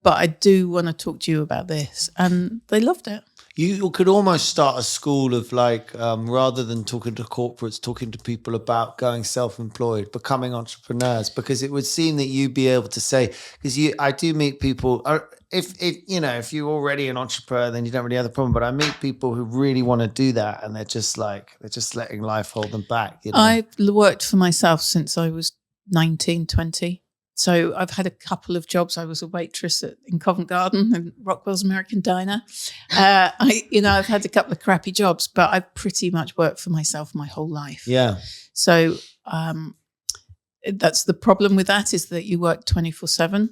but I do want to talk to you about this. And they loved it. You could almost start a school of rather than talking to corporates, talking to people about going self-employed, becoming entrepreneurs, because it would seem that you'd be able to say, because I do meet people, if you're already an entrepreneur, then you don't really have the problem. But I meet people who really want to do that, and they're just letting life hold them back. I've worked for myself since I was 19, 20. So I've had a couple of jobs. I was a waitress in Covent Garden and Rockwell's American Diner. I've had a couple of crappy jobs, but I've pretty much worked for myself my whole life. Yeah. So that's the problem with that, is that you work 24/7.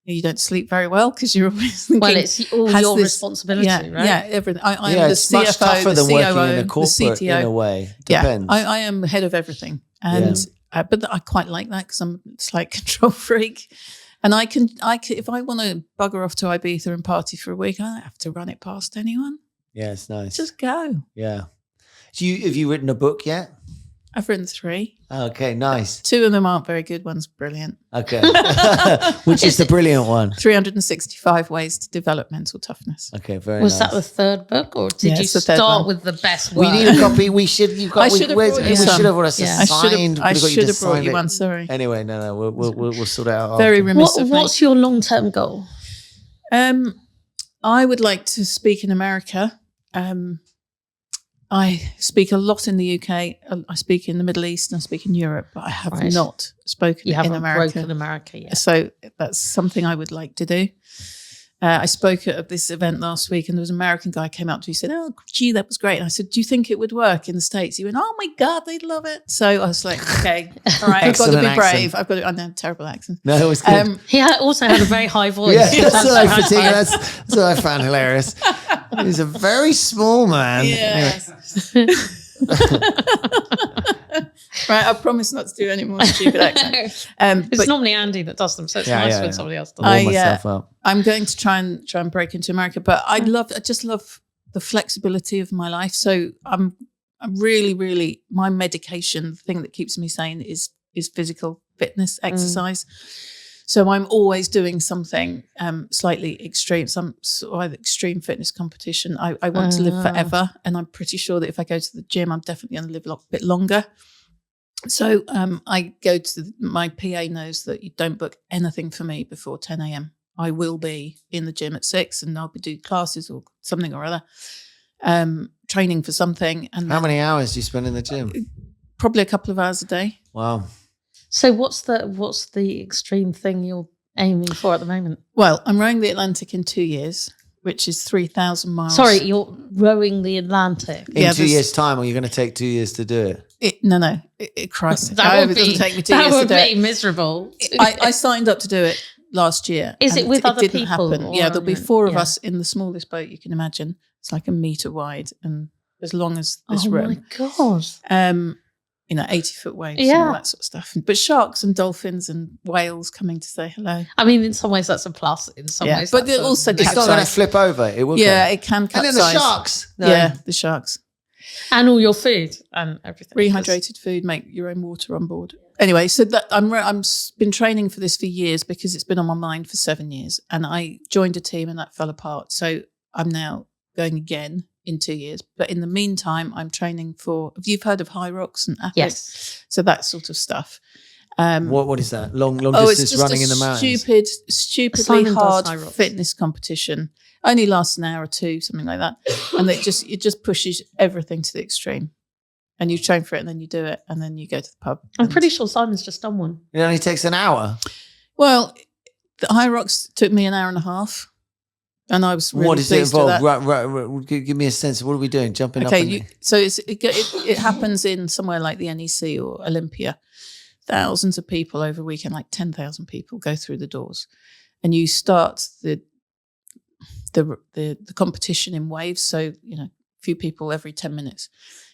You don't sleep very well because you're always thinking. Well, it's all your responsibility, right? Yeah, everything. I am the it's much CFO, tougher the than COO, working in a the corporate CTO. in a way. Depends. Yeah, I am head of everything, and but I quite like that because I'm a slight control freak, and I can if I want to bugger off to Ibiza and party for a week, I don't have to run it past anyone. Yeah, it's nice. Just go. Yeah. So have you written a book yet? I've written 3. Okay, nice. 2 of them aren't very good. One's brilliant. Okay. Which is the brilliant one? 365 Ways to Develop Mental Toughness. Okay, very Was nice. that the 3rd book, or did you it's the 3rd start one. with the best We work? need a copy. We should. I should have brought you we some. should have brought us a Yeah. signed. I should have brought you it. one. Sorry. Anyway, no. We'll sort it out. Very after. remiss of me. What's your long-term goal? I would like to speak in America. I speak a lot in the UK. I speak in the Middle East and I speak in Europe, but I have not spoken You haven't in America. broken America yet. So that's something I would like to do. I spoke at this event last week and there was an American guy came up to me and said, "Oh, gee, that was great." And I said, "Do you think it would work in the States?" He went, "Oh my God, they'd love it." So I was like, okay, all right, I've got to be Excellent brave. accent. I know, terrible accent. No, it was good. He also had a very high voice. Yeah, that's what I That's think. That's what I found hilarious. He's a very small man. Yes. Right, I promise not to do any more stupid accents. It's But normally Andy that does them, so it's Yeah, nice yeah, when yeah. somebody else does Warm them. myself up. I'm going to try and break into America, but I just love the flexibility of my life. So I'm really my medication, the thing that keeps me sane is physical fitness, exercise. So I'm always doing something slightly extreme, some sort of extreme fitness competition. I want to live forever, and I'm pretty sure that if I go to the gym, I'm definitely going to live a bit longer. So I go to my PA knows that you don't book anything for me before 10 a.m. I will be in the gym at 6 and I'll be doing classes or something or other, training for something. And How many hours do you spend in the gym? Probably a couple of hours a day. Wow. So what's the extreme thing you're aiming for at the moment? Well, I'm rowing the Atlantic in 2 years, which is 3,000 miles. Sorry, you're rowing the Atlantic. In 2 years' time, or you're going to take 2 years to do it? No. Christ. That would it doesn't be, take me 2 years to do that would it. be miserable. I signed up to do it last year. Is it and with other didn't people, happen. or- Yeah, there'll be 4 of yeah. us in the smallest boat you can imagine. It's like a metre wide and as long as this Oh room. my God. 80-foot waves and Yeah. all that sort of stuff. But sharks and dolphins and whales coming to say hello. I mean, in some ways that's a plus. In some Yeah, ways, but that's it also It's not capsize. going to flip over. It will. Yeah, go. it can And capsize. then the sharks. No. Yeah, the sharks. and all your food and everything. Rehydrated food, make your own water on board. Anyway, so that I'm been training for this for years because it's been on my mind for 7 years, and I joined a team and that fell apart. So I'm now going again in 2 years. But in the meantime, I'm training for. Have you heard of High Rocks and Athletics? Yes. So that sort of stuff. What is that? Long It's distance just running a in the mountains. stupidly Simon does hard High Rocks. fitness competition. Only lasts an hour or two, something like that, and it just pushes everything to the extreme. And you train for it, and then you do it, and then you go to the pub. I'm and- pretty sure Simon's just done one. It only takes an hour. Well. The High Rocks took me an hour and a half, and I was really What does it pleased with involve? that. Right. Give me a sense of what are we doing? Jumping up. Okay, so it happens in somewhere like the NEC or Olympia. Thousands of people over a weekend, like 10,000 people, go through the doors, and you start the competition in waves. So a few people every 10 minutes.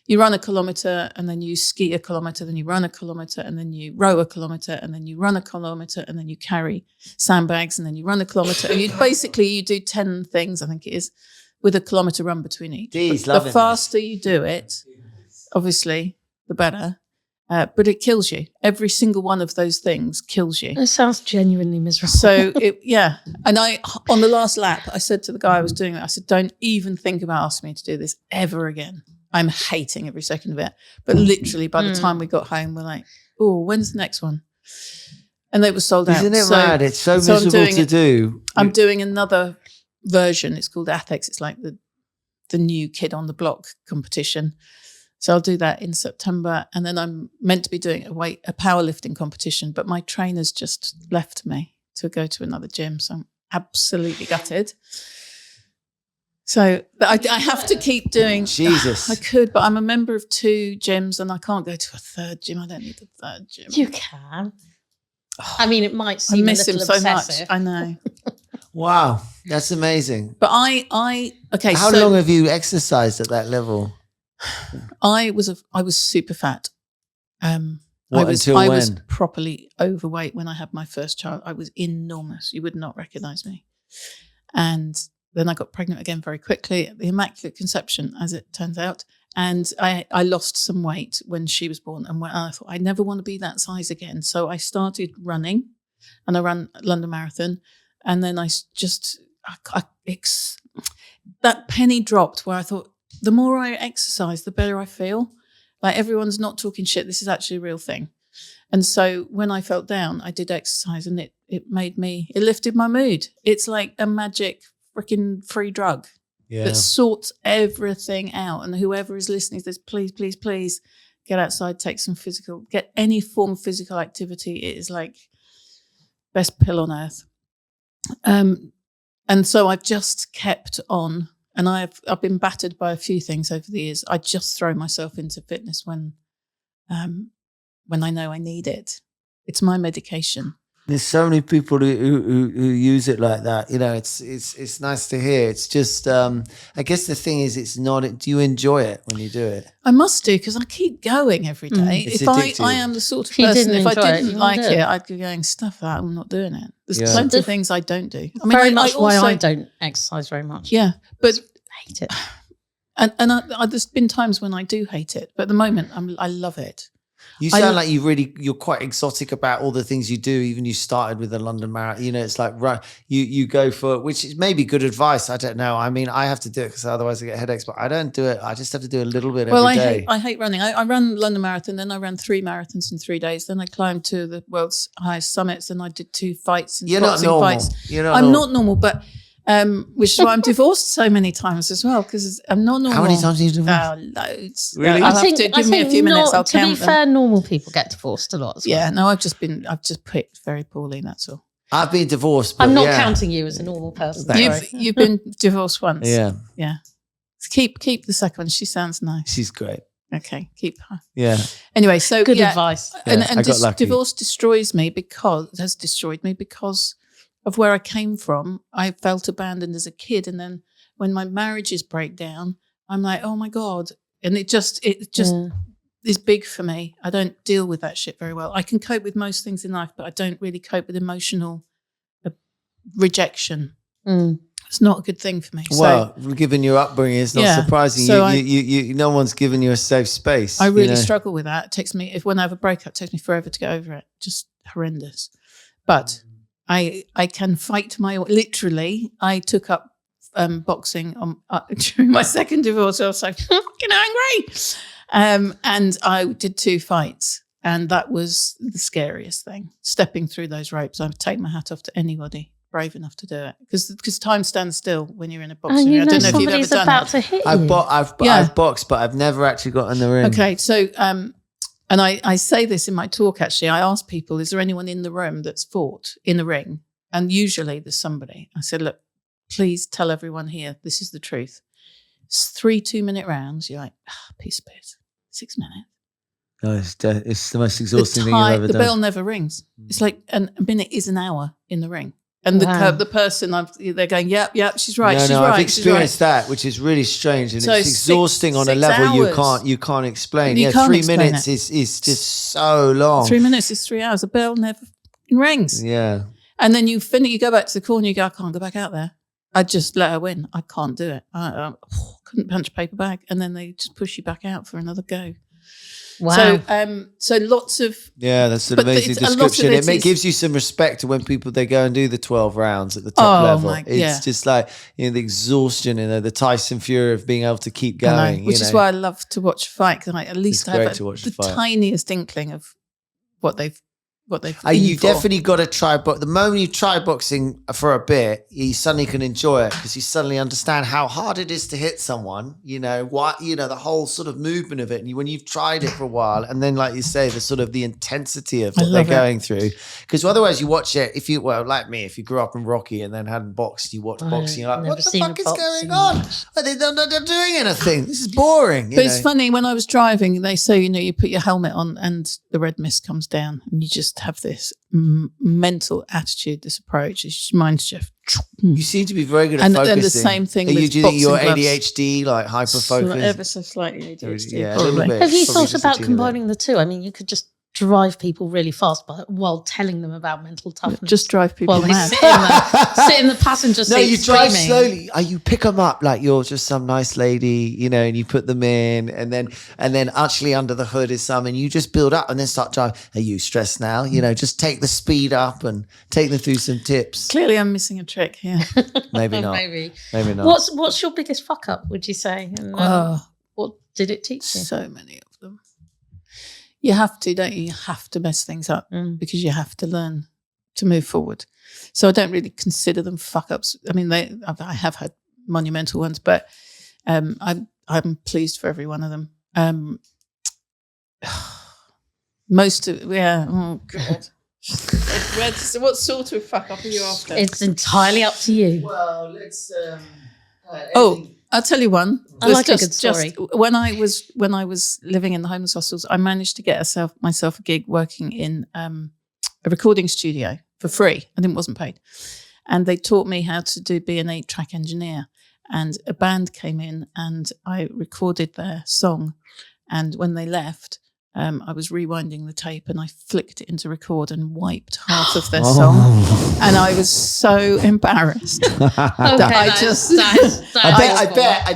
You run a kilometre, and then you ski a kilometre, then you run a kilometre, and then you row a kilometre, and then you run a kilometre, and then you carry sandbags, and then you run a kilometre. And you do 10 things, I think it is, with a kilometre run between each. Geez, But loving the faster you do it, obviously, the better. But it kills you. Every single one of those things kills you. It sounds genuinely miserable. So and on the last lap, I said to the guy I was doing it, I said, "Don't even think about asking me to do this ever again. I'm hating every second of it." But literally, by the time we got home, we're like, "Oh, when's the next one?" And they were sold out. Isn't it So- mad? It's so so I'm miserable doing to it. do. I'm doing another version. It's called Athex. It's like the new kid on the block competition. So I'll do that in September. And then I'm meant to be doing a powerlifting competition, but my trainer's just left me to go to another gym. So I'm absolutely gutted. So I have to keep doing. Jesus. I could, but I'm a member of 2 gyms and I can't go to a 3rd gym. I don't need a 3rd gym. You can. I mean, it might I seem miss a him little so obsessive. much. I know. Wow, that's amazing. But okay. How long have you exercised at that level? I was super fat. What, I until was when? properly overweight when I had my first child. I was enormous. You would not recognize me. And then I got pregnant again very quickly at the Immaculate Conception, as it turns out. And I lost some weight when she was born. And when I thought, I never want to be that size again. So I started running and I ran London Marathon. And then that penny dropped where I thought, the more I exercise, the better I feel. Like everyone's not talking shit. This is actually a real thing. And so when I felt down, I did exercise and it lifted my mood. It's like a magic freaking free drug that sorts everything out. And whoever is listening to this, please, please, please get outside, get any form of physical activity. It is like best pill on earth. And so I've just kept on, and I've been battered by a few things over the years. I just throw myself into fitness when I know I need it. It's my medication. There's so many people who use it like that. You know, it's nice to hear. It's just, I guess the thing is, it's not. Do you enjoy it when you do it? I must do, because I keep going every day. It's If addictive. I am the sort of If you person, didn't if I enjoy it, didn't you like wouldn't it, do it. I'd be going, stuff that, I'm not doing it. There's Yeah. plenty of things I don't do. I mean, Very much why also, I don't exercise very much. Yeah, but Hate it. and there's been times when I do hate it, but at the moment I love it. You sound like you're quite exotic about all the things you do. Even you started with the London Marathon. You know, it's like you go for, which is maybe good advice. I don't know. I mean, I have to do it because otherwise I get headaches. But I don't do it. I just have to do a little bit every day. I hate running. I ran London Marathon, then I ran 3 marathons in 3 days. Then I climbed to the world's highest summits, and I did 2 fights and You're not boxing normal. fights. I'm not normal, but which is why I'm divorced so many times as well, because I'm not normal. How many times have you divorced? Loads. Really? I'll have to give me a few minutes. I'll to be count them. fair, normal people get divorced a lot as well. Yeah, no, I've just picked very poorly. That's all. I've been divorced. But I'm not counting you as a normal person. Thanks. Sorry. You've been divorced once. Yeah, Yeah. Keep the second one. She sounds nice. she's great. Okay, keep her. Yeah, Anyway, so Good yeah, advice. Yeah, I got lucky. Divorce has destroyed me because of where I came from. I felt abandoned as a kid, and then when my marriages break down, I'm like, oh my God, and it just is big for me. I don't deal with that shit very well. I can cope with most things in life, but I don't really cope with emotional rejection. It's not a good thing for me. Well, given your upbringing, it's not surprising. So No one's given you a safe space. I really struggle with that. It takes me, when I have a breakup, it takes me forever to get over it. Just horrendous. But I can fight literally, I took up boxing during my second divorce. I was so fucking angry. And I did 2 fights. And that was the scariest thing. Stepping through those ropes. I would take my hat off to anybody brave enough to do it, because time stands still when you're in a boxing ring. I don't know if you've ever done about it. to hit you. I've boxed, but I've never actually got in the ring. Okay, so and I say this in my talk. Actually, I ask people, "Is there anyone in the room that's fought in the ring?" And usually there's somebody. I said, "Look, please tell everyone here this is the truth. It's 3 2-minute rounds." You're like, piece of piss. 6 minutes. No, it's the most exhausting thing you've ever The done. bell never rings. It's like a minute is an hour in the ring. And the person, they're going, yep, she's right, she's right. I've experienced that, which is really strange, and So it's exhausting on a 6 level hours. you can't explain. You can't 3 explain minutes it. is just so long. 3 minutes is 3 hours. The bell never rings. Yeah, And then you go back to the corner, you go, I can't go back out there. I just let her win. I can't do it. I couldn't punch a paper bag. And then they just push you back out for another go. Wow. So lots of that's an but amazing a lot of description. it It is- gives you some respect to when they go and do the 12 rounds at the top level. It's just like, the exhaustion, the Tyson Fury of being able to keep going. Which is why I love to watch a fight, because I at least It's great have to watch the a fight. tiniest inkling of what they've what they've. You definitely got to try, but the moment you try boxing for a bit, you suddenly can enjoy it because you suddenly understand how hard it is to hit someone. The whole sort of movement of it, and when you've tried it for a while, and then, like you say, the sort of the intensity of what they're going through. Because otherwise, you watch it. Like me, if you grew up in Rocky and then hadn't boxed, you watch boxing, you're like, what the fuck is going on? They're not doing anything. This is boring. But it's funny, when I was driving, they say, you put your helmet on and the red mist comes down and you just have this mental attitude, this approach. It's your mind's just... You seem to be very good at focusing. And the same thing with do you think you're ADHD, like hyper-focused? Ever so slightly ADHD. Yeah, a little bit. Have you thought about combining the two? I mean, you could just drive people really fast while telling them about mental toughness. Just drive people mad. Sit in the passenger seat. No, you drive screaming. slowly. You pick them up like you're just some nice lady, and you put them in, and then actually under the hood is some, and you just build up and then start driving. Are you stressed now? Just take the speed up and take them through some tips. Clearly, I'm missing a trick here. Maybe not. Maybe not. What's your biggest fuck up? Would you say? And what did it teach you? So many of them. You have to, don't you? You have to mess things up because you have to learn to move forward. So I don't really consider them fuck ups. I mean, I have had monumental ones, but I'm pleased for every one of them. Most of oh god. So what sort of fuck up are you after? It's entirely up to you. Well, let's. I'll tell you one. I like a good story. When I was living in the homeless hostels, I managed to get myself a gig working in a recording studio for free, and it wasn't paid. And they taught me how to be an 8-track engineer. And a band came in, and I recorded their song. And when they left, I was rewinding the tape, and I flicked it into record and wiped half of their song. And I was so embarrassed. I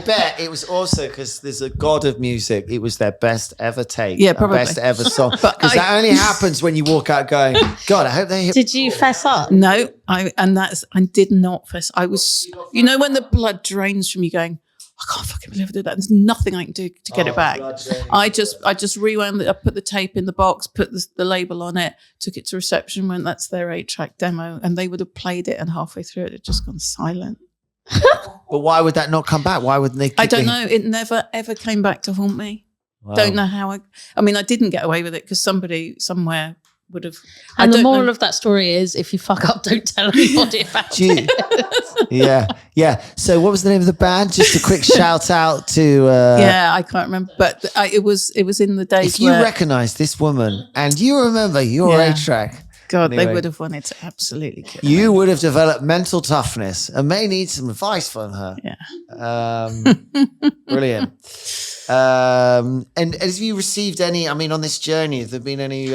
bet it was also because there's a god of music. It was their best ever take. Yeah, probably. Best ever song. Because that only happens when you walk out going, God, I hope they hit. Did you fess up? No, I did not fess. I was, when the blood drains from you going, I can't fucking believe I did that. There's nothing I can do to get it back. I just rewound it. I put the tape in the box, put the label on it, took it to reception, went, that's their 8-track demo. And they would have played it, and halfway through it had just gone silent. But why would that not come back? Why wouldn't they? I don't know. It never, ever came back to haunt me. Wow. Don't know how I mean, I didn't get away with it because somebody somewhere would have. And the moral of that story is, if you fuck up, don't tell anybody about it. Yeah. So what was the name of the band? Just a quick shout out to... I can't remember. But it was in the days if you recognise this woman and you remember your 8-track... God, anyway, they would have wanted to absolutely kill you her. Would have developed mental toughness and may need some advice from her. Yeah. Brilliant. And have you received any, on this journey, have there been any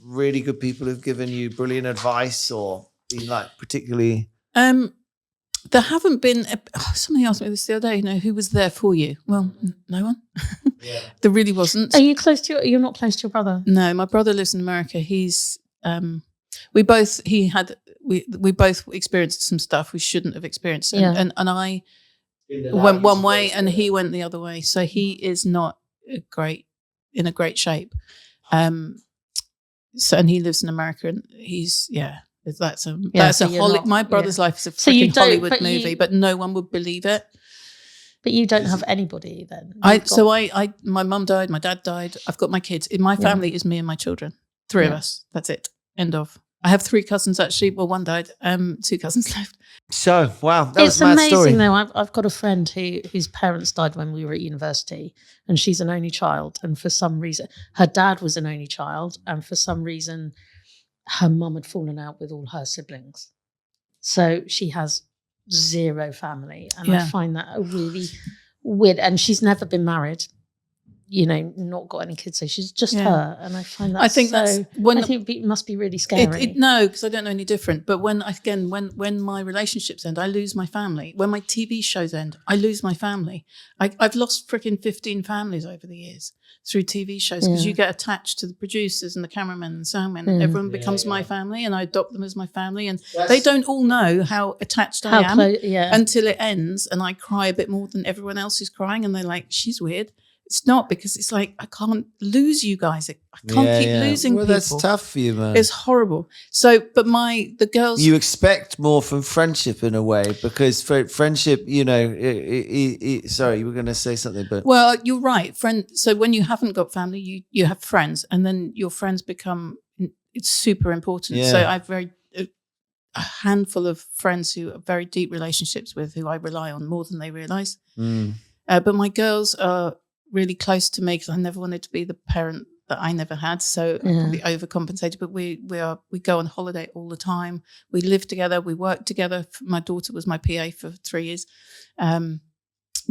really good people who've given you brilliant advice or been like particularly... There haven't been... somebody asked me this the other day, who was there for you? Well, no one. Yeah. There really wasn't. Are you close to you're not close to your brother? No, my brother lives in America. He's... we both experienced some stuff we shouldn't have experienced. And I went one way and he went the other way. So he is not in a great shape. And he lives in America and he's, that's my brother's life is a freaking Hollywood movie, but no one would believe it. But you don't have anybody then? My mum died, my dad died. I've got my kids. In my family is me and my children. 3 of us. That's it. End of. I have 3 cousins actually. Well, one died. 2 cousins left. So, wow. That was it's a mad amazing story. though. I've got a friend whose parents died when we were at university and she's an only child. And for some reason, her dad was an only child. And for some reason, her mum had fallen out with all her siblings. So she has 0 family. And I find that a really weird, and she's never been married. Not got any kids, so she's just her, and I find that. I think it must be really scary. No, because I don't know any different. But when my relationships end, I lose my family. When my TV shows end, I lose my family. I've lost freaking 15 families over the years through TV shows because you get attached to the producers and the cameramen and soundmen. And everyone becomes my family, and I adopt them as my family. And they don't all know how attached I am until it ends, and I cry a bit more than everyone else is crying, and they're like, "She's weird." It's not, because it's like, I can't lose you guys. I can't keep losing well, people. That's tough for you, man. It's horrible. So, but the girls... You expect more from friendship in a way, because friendship, you know, sorry, you were going to say something, but... Well, you're right. So when you haven't got family, you have friends, and then your friends become... It's super important. Yeah. So I've a handful of friends who are very deep relationships with, who I rely on more than they realise. But my girls are really close to me, because I never wanted to be the parent that I never had, so I probably overcompensated. But we go on holiday all the time. We live together. We work together. My daughter was my PA for 3 years.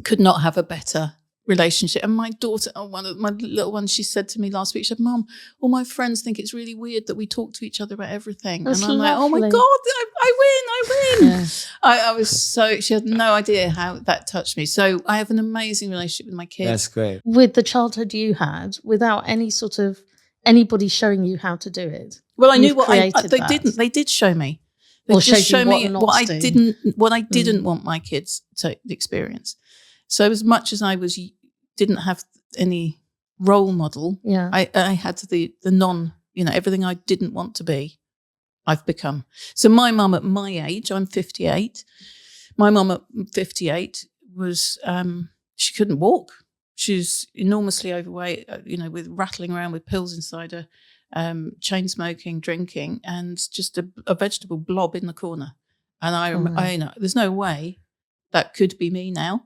Could not have a better relationship. And my daughter, one of my little ones, she said to me last week, she said, "Mum, all my friends think it's really weird that we talk to each other about everything." That's and I'm lovely. like, "Oh my God, I win. Yeah. I was so, she had no idea how that touched me. So I have an amazing relationship with my kids. That's great. With the childhood you had, without any sort of anybody showing you how to do it. Well, I knew You've what created they that. didn't. They did show me. They Or just showed you showed me what not what to I do. didn't want my kids to experience. So as much as I didn't have any role model, Yeah. I had the non, everything I didn't want to be, I've become. So my mum at my age, I'm 58. My mum at 58 was, she couldn't walk. She's enormously overweight, with rattling around with pills inside her, chain smoking, drinking, and just a vegetable blob in the corner. And I there's no way that could be me now.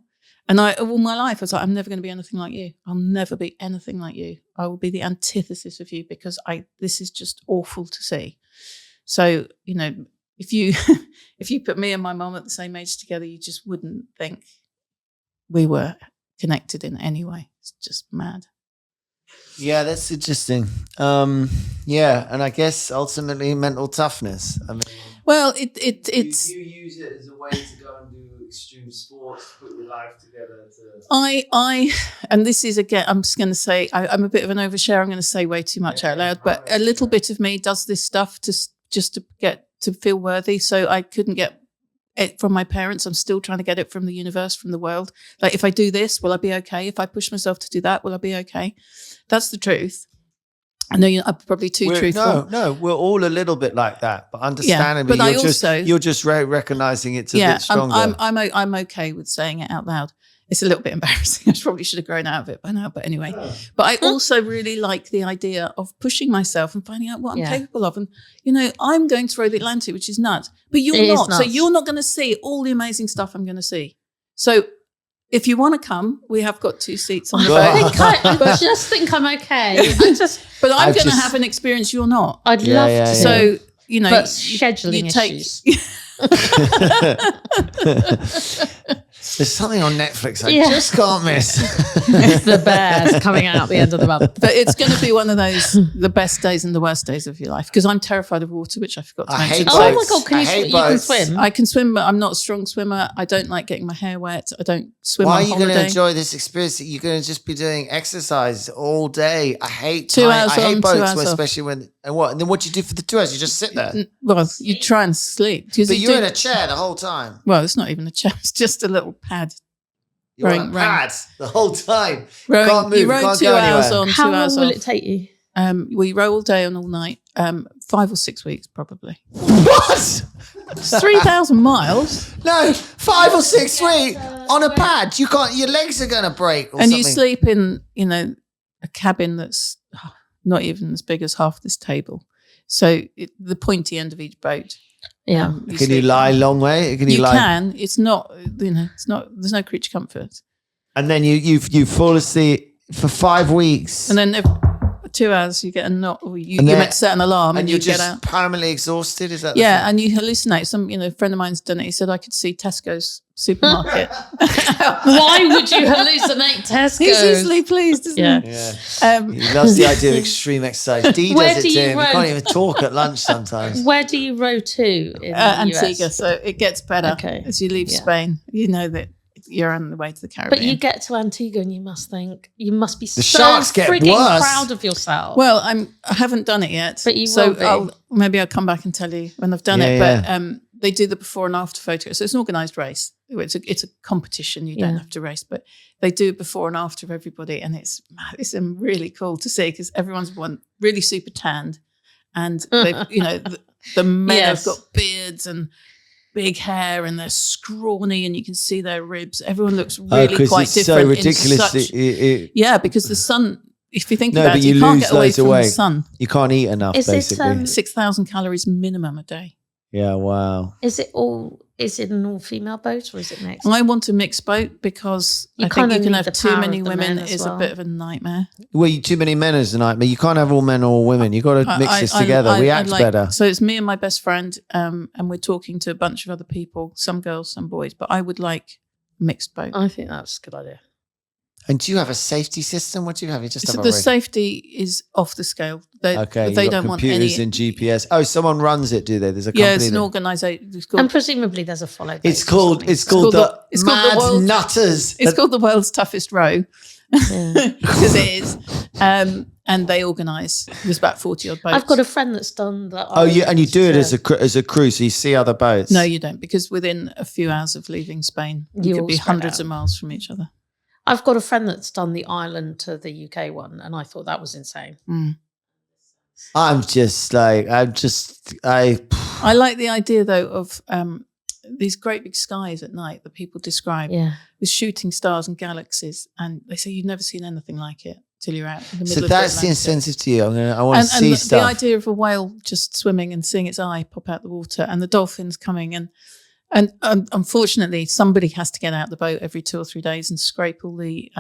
And all my life, I was like, I'm never going to be anything like you. I'll never be anything like you. I will be the antithesis of you, because this is just awful to see. So, if you put me and my mum at the same age together, you just wouldn't think we were connected in any way. It's just mad. Yeah, that's interesting. Yeah, and I guess ultimately mental toughness. I mean, well, it's you use it as a way to go and do extreme sports, put your life together. And this is, again, I'm just going to say, I'm a bit of an overshare. I'm going to say way too much out loud, but a little bit of me does this stuff just to get to feel worthy. So I couldn't get it from my parents. I'm still trying to get it from the universe, from the world. Like, if I do this, will I be okay? If I push myself to do that, will I be okay? That's the truth. I know I'm probably too truthful. No, we're all a little bit like that, but understandably, but you're just recognizing it's a bit stronger. I'm okay with saying it out loud. It's a little bit embarrassing. I probably should have grown out of it by now, but anyway. But I also really like the idea of pushing myself and finding out what I'm capable of. And, I'm going to throw the Atlantic, which is nuts, but you're not. So you're not going to see all the amazing stuff I'm going to see. So if you want to come, we have got 2 seats on the boat. I just think I'm okay. But I'm going to have an experience you're not. I'd love to. So, but scheduling issues. There's something on Netflix I just can't miss. The Bears coming out at the end of the month. But it's going to be one of those, the best days and the worst days of your life, because I'm terrified of water, which I forgot to mention. Oh my God, you can swim? I can swim, but I'm not a strong swimmer. I don't like getting my hair wet. I don't swim on Why are holiday. you going to enjoy this experience? You're going to just be doing exercise all day. I hate 2 hours I hate on, boats, 2 hours especially when, and then what do you do for the 2 hours? You just sit there. Well, you try and sleep. But you're in a chair the whole time. Well, it's not even a chair. It's just a little pad. You're on a pad the whole time. You Rowing, can't move. you row can't 2 go hours anywhere. on, How 2 hours long will off. it take you? We row all day and all night. 5 or 6 weeks, probably. What? It's 3,000 miles. No, 5 or 6 weeks on a pad. You can't. Your legs are going to break. Or And something. you sleep in, a cabin that's not even as big as half this table. So the pointy end of each boat. Yeah. Can you lie long way? Can you lie? Can. It's not. It's not. There's no creature comfort. And then you fall asleep for 5 weeks. And then 2 hours, you get a knot. Or you might set an alarm and you you're get just out. permanently exhausted. Is that? Yeah, and you hallucinate. Some a friend of mine's done it. He said I could see Tesco's supermarket. Why would you hallucinate Tesco's? He's easily pleased, isn't he? Yeah. He loves the idea of extreme exercise. Dee Where does do it to you him. row? He can't even talk at lunch sometimes. Where do you row to in the Antigua, US? so it gets better as you leave Spain. You know that you're on the way to the Caribbean. But you get to Antigua and you must be so sharks get frigging worse. proud of yourself. Well, I haven't done it yet, But you so will be. maybe I'll come back and tell you when I've done it. Yeah. they do the before and after photo. So it's an organised race. It's a competition. You don't have to race, but they do it before and after of everybody, and it's really cool to see because everyone's really super tanned, and the men have got beards and big hair, and they're scrawny, and you can see their ribs. Everyone looks really quite different. So ridiculous. Because the sun. If you think about it, you can't get away from the sun. You can't eat enough, basically. 6,000 calories minimum a day. Yeah, wow. Is it an all-female boat or is it mixed? I want a mixed boat because I think you can have too many women is a bit of a nightmare. Well, too many men is a nightmare. You can't have all men or all women. You've got to mix this together. We act better. So it's me and my best friend, and we're talking to a bunch of other people, some girls, some boys, but I would like a mixed boat. I think that's a good idea. And do you have a safety system? What do you have? You just have the safety is off the scale. They don't want any computers and GPS. Oh, someone runs it, do they? There's a company. Yeah, it's an organisation. And presumably there's a follow. It's called the Mad Nutters. It's called the world's toughest row because it is. And they organise. There's about 40 odd boats. I've got a friend that's done that. Oh, and you do it as a crew, so you see other boats. No, you don't, because within a few hours of leaving Spain, you could be hundreds of miles from each other. I've got a friend that's done the Ireland to the UK one, and I thought that was insane. I like the idea though of these great big skies at night that people describe with shooting stars and galaxies, and they say you've never seen anything like it till you're out in the middle of the Atlantic. So that's the incentive to you. I want to see stuff. The idea of a whale just swimming and seeing its eye pop out the water, and the dolphins coming and unfortunately, somebody has to get out the boat every 2 or 3 days and scrape all the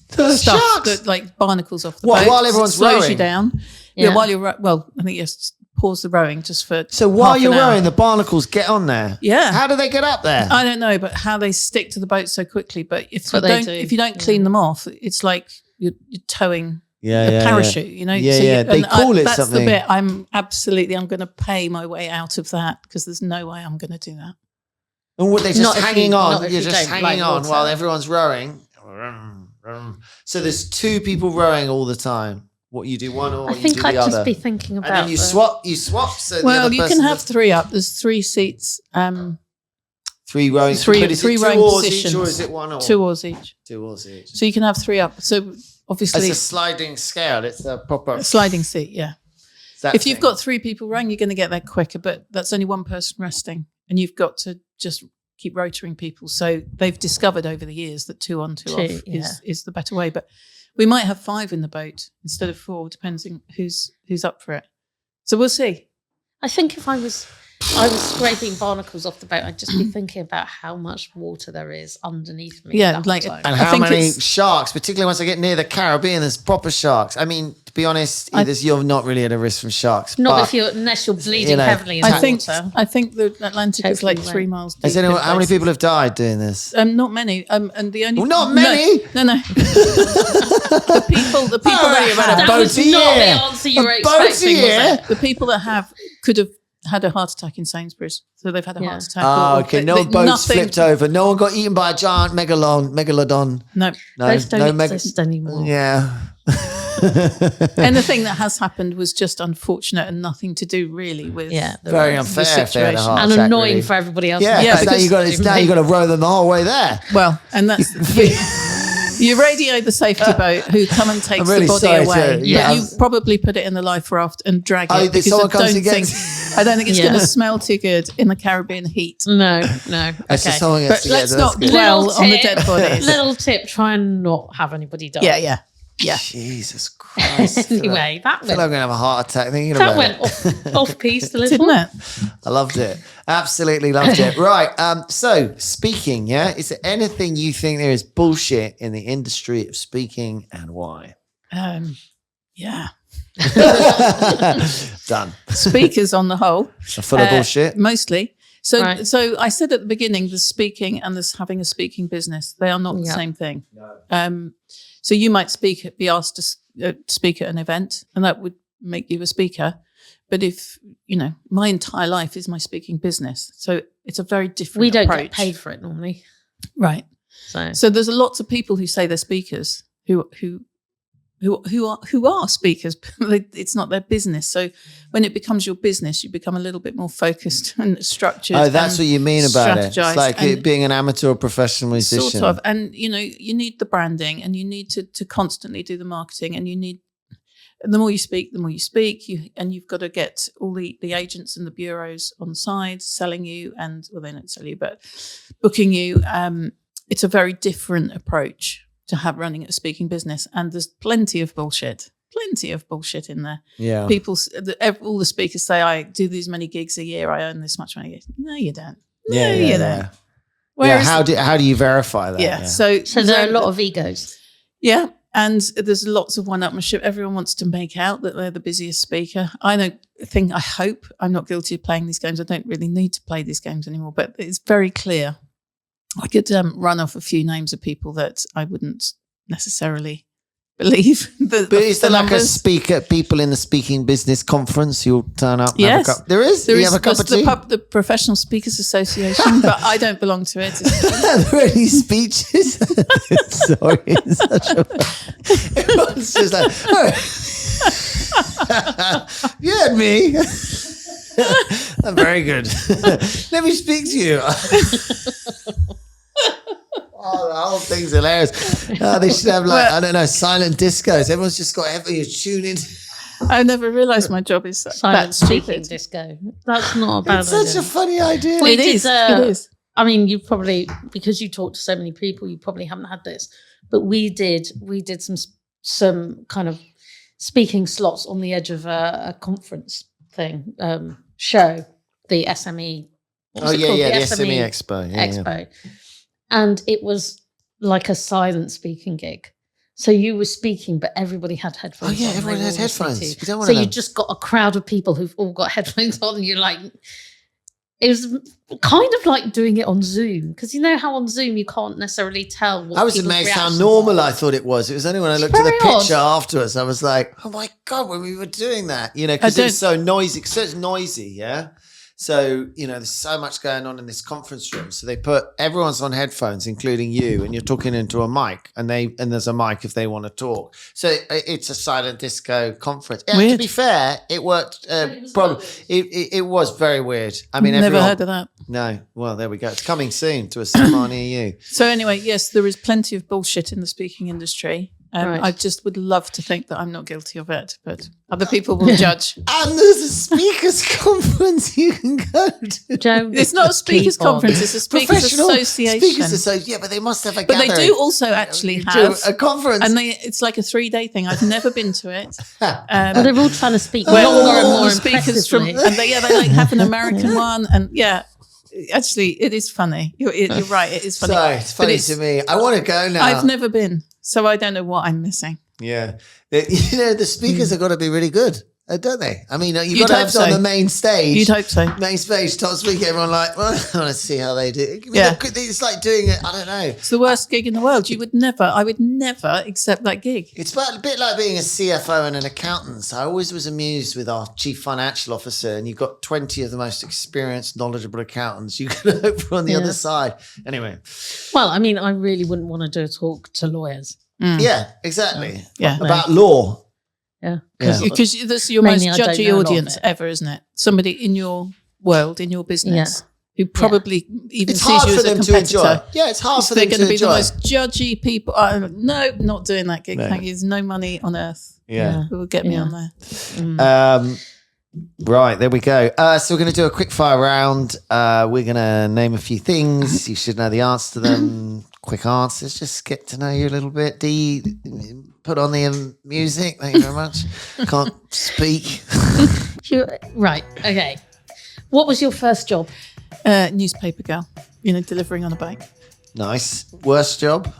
stuff, like barnacles off the boat. While everyone's slows rowing? You down. Yeah, while you're I think you just pause the rowing just for. So while you're rowing, the barnacles get on there. Yeah. How do they get up there? I don't know, but how they stick to the boat so quickly. But if you don't clean them off, it's like you're towing. A parachute, They call it that's something. That's the bit I'm going to pay my way out of that because there's no way I'm going to do that. And they're just hanging on. You're just hanging on while everyone's rowing. So there's 2 people rowing all the time. What you do one or I think you do the I'd other. just be thinking about. And then you swap. So you can have 3 up. There's 3 seats. 3 rowing. Three rowing positions. Or is it 1 oar? 2 oars each. 2 oars each. So you can have 3 up. So obviously, it's a sliding scale. It's a proper sliding seat. Yeah. If you've got 3 people rowing, you're going to get there quicker. But that's only 1 person resting, and you've got to just keep rotoring people. So they've discovered over the years that 2 on, 2 off is the better way. But we might have 5 in the boat instead of 4, depending who's up for it. So we'll see. I think if I was scraping barnacles off the boat, I'd just be thinking about how much water there is underneath me. Yeah, and how many sharks, particularly once I get near the Caribbean, there's proper sharks. I mean, to be honest, you're not really at a risk from sharks. Not unless you're bleeding heavily in that water. I think the Atlantic is like 3 miles deep. How many people have died doing this? Not many. And the only not many. No. the people that was not the answer you were expecting. The people that could have had a heart attack in Sainsbury's, so they've had a heart attack. Oh, okay. No boats flipped over. No one got eaten by a giant megalodon. No, those don't exist anymore. Yeah. Anything that has happened was just unfortunate and nothing to do really with very unfair the if they had a heart and attack, annoying really. for everybody else. Yeah, now you got to row them the whole way there. Well, and that's you radio the safety boat who come and takes the body away. You probably put it in the life raft and drag it because I don't think it's going to smell too good in the Caribbean heat. No. Okay. But let's not dwell on the dead bodies. Little tip: try and not have anybody die. Yeah. Jesus Christ. Anyway, I feel like I'm going to have a heart attack thinking about it. That went off piece a little. Didn't it? I loved it. Absolutely loved it. Right. So speaking, is there anything you think there is bullshit in the industry of speaking and why? Yeah. Done. Speakers on the whole. Full of bullshit? Mostly. So I said at the beginning, the speaking and this having a speaking business, they are not the same thing. No. So you might be asked to speak at an event, and that would make you a speaker. But if, my entire life is my speaking business. So it's a very different We don't approach. get paid for it normally. Right. So there's lots of people who say they're speakers who who are speakers. It's not their business. So when it becomes your business, you become a little bit more focused and structured. Oh, that's what you mean about it. It's like and being an amateur or professional musician. Sort of. And, you know, you need the branding and you need to constantly do the marketing, and the more you speak, and you've got to get all the agents and the bureaus on side selling you, and, well, they don't sell you, but booking you. It's a very different approach to have running a speaking business, and there's plenty of bullshit in there. Yeah, all the speakers say, I do these many gigs a year, I earn this much money. No, you don't. No, you don't. Whereas, how do you verify that? Yeah, so there are a lot of egos. Yeah, and there's lots of one-upmanship. Everyone wants to make out that they're the busiest speaker. I hope I'm not guilty of playing these games. I don't really need to play these games anymore, but it's very clear. I could run off a few names of people that I wouldn't necessarily believe. But is there like people in the speaking business conference who'll turn up? Yes. There is? There you is have a cup of tea? the Professional Speakers Association, but I don't belong to it. Are there any speeches? Sorry. It's such a... Everyone's just like, you heard me. I'm very good. Let me speak to you. Oh, the whole thing's hilarious. They should have I don't know, silent discos. Everyone's just got everything tuning. I never realised my job is silent speaking disco. That's not a bad idea. It's such a funny idea. It is. I mean, you probably, because you talk to so many people, you probably haven't had this. But we did some kind of speaking slots on the edge of a conference thing, show, the SME. The SME Expo. Expo. Yeah. And it was like a silent speaking gig. So you were speaking, but everybody had headphones on. Oh, yeah, everyone had headphones. You just got a crowd of people who've all got headphones on, and you're like... It was kind of like doing it on Zoom, because you know how on Zoom you can't necessarily tell what I was amazed how normal I thought it was. It was only when I looked at the picture afterwards, I was like, oh my God, when we were doing that, you know, because it was so noisy. So it's noisy, yeah? So, you know, there's so much going on in this conference room. So they put everyone's on headphones, including you, and you're talking into a mic, and there's a mic if they want to talk. So it's a silent disco conference. Yeah, to be fair, it worked. It was very weird. I mean, never heard of that. No. Well, there we go. It's coming soon to a cinema near you. So anyway, yes, there is plenty of bullshit in the speaking industry. Right. I just would love to think that I'm not guilty of it, but other people will judge. And there's a speakers conference you can go to. Joe, it's not a speakers conference; it's a speakers association. Speakers association, yeah, but they must have a gathering. But they do also actually have a conference, and it's like a 3-day thing. I've never been to it. But they're all trying to speak more and more speakers from, and they like have an American one, and actually, it is funny. You're right; it is funny. Sorry, it's funny to me. I want to go now. I've never been. So I don't know what I'm missing. Yeah. You know, the speakers have got to be really good, don't they? I mean, you've got to have on the main stage. You'd hope so. Main stage, top speaker, everyone like, well, I want to see how they do it. It's like doing it, I don't know. It's the worst gig in the world. I would never accept that gig. It's a bit like being a CFO and an accountant. So I always was amused with our chief financial officer, and you've got 20 of the most experienced, knowledgeable accountants you can hope for on the other side. Anyway. Well, I mean, I really wouldn't want to do a talk to lawyers. Mm. Yeah, exactly. Yeah. About law. Yeah. Because that's your most judgy audience ever, isn't it? Somebody in your world, in your business, who probably even sees you as a competitor. Yeah, it's hard for them to enjoy. They're going to be the most judgy people. No, not doing that gig. Thank you. There's no money on earth. Who will get me on there. Mm. Right, there we go. So we're going to do a quick fire round. We're going to name a few things. You should know the answer to them. Quick answers. Just get to know you a little bit. Dee, put on the music. Thank you very much. Can't speak. Right. Okay. What was your first job? Newspaper girl. Delivering on a bike. Nice. Worst job?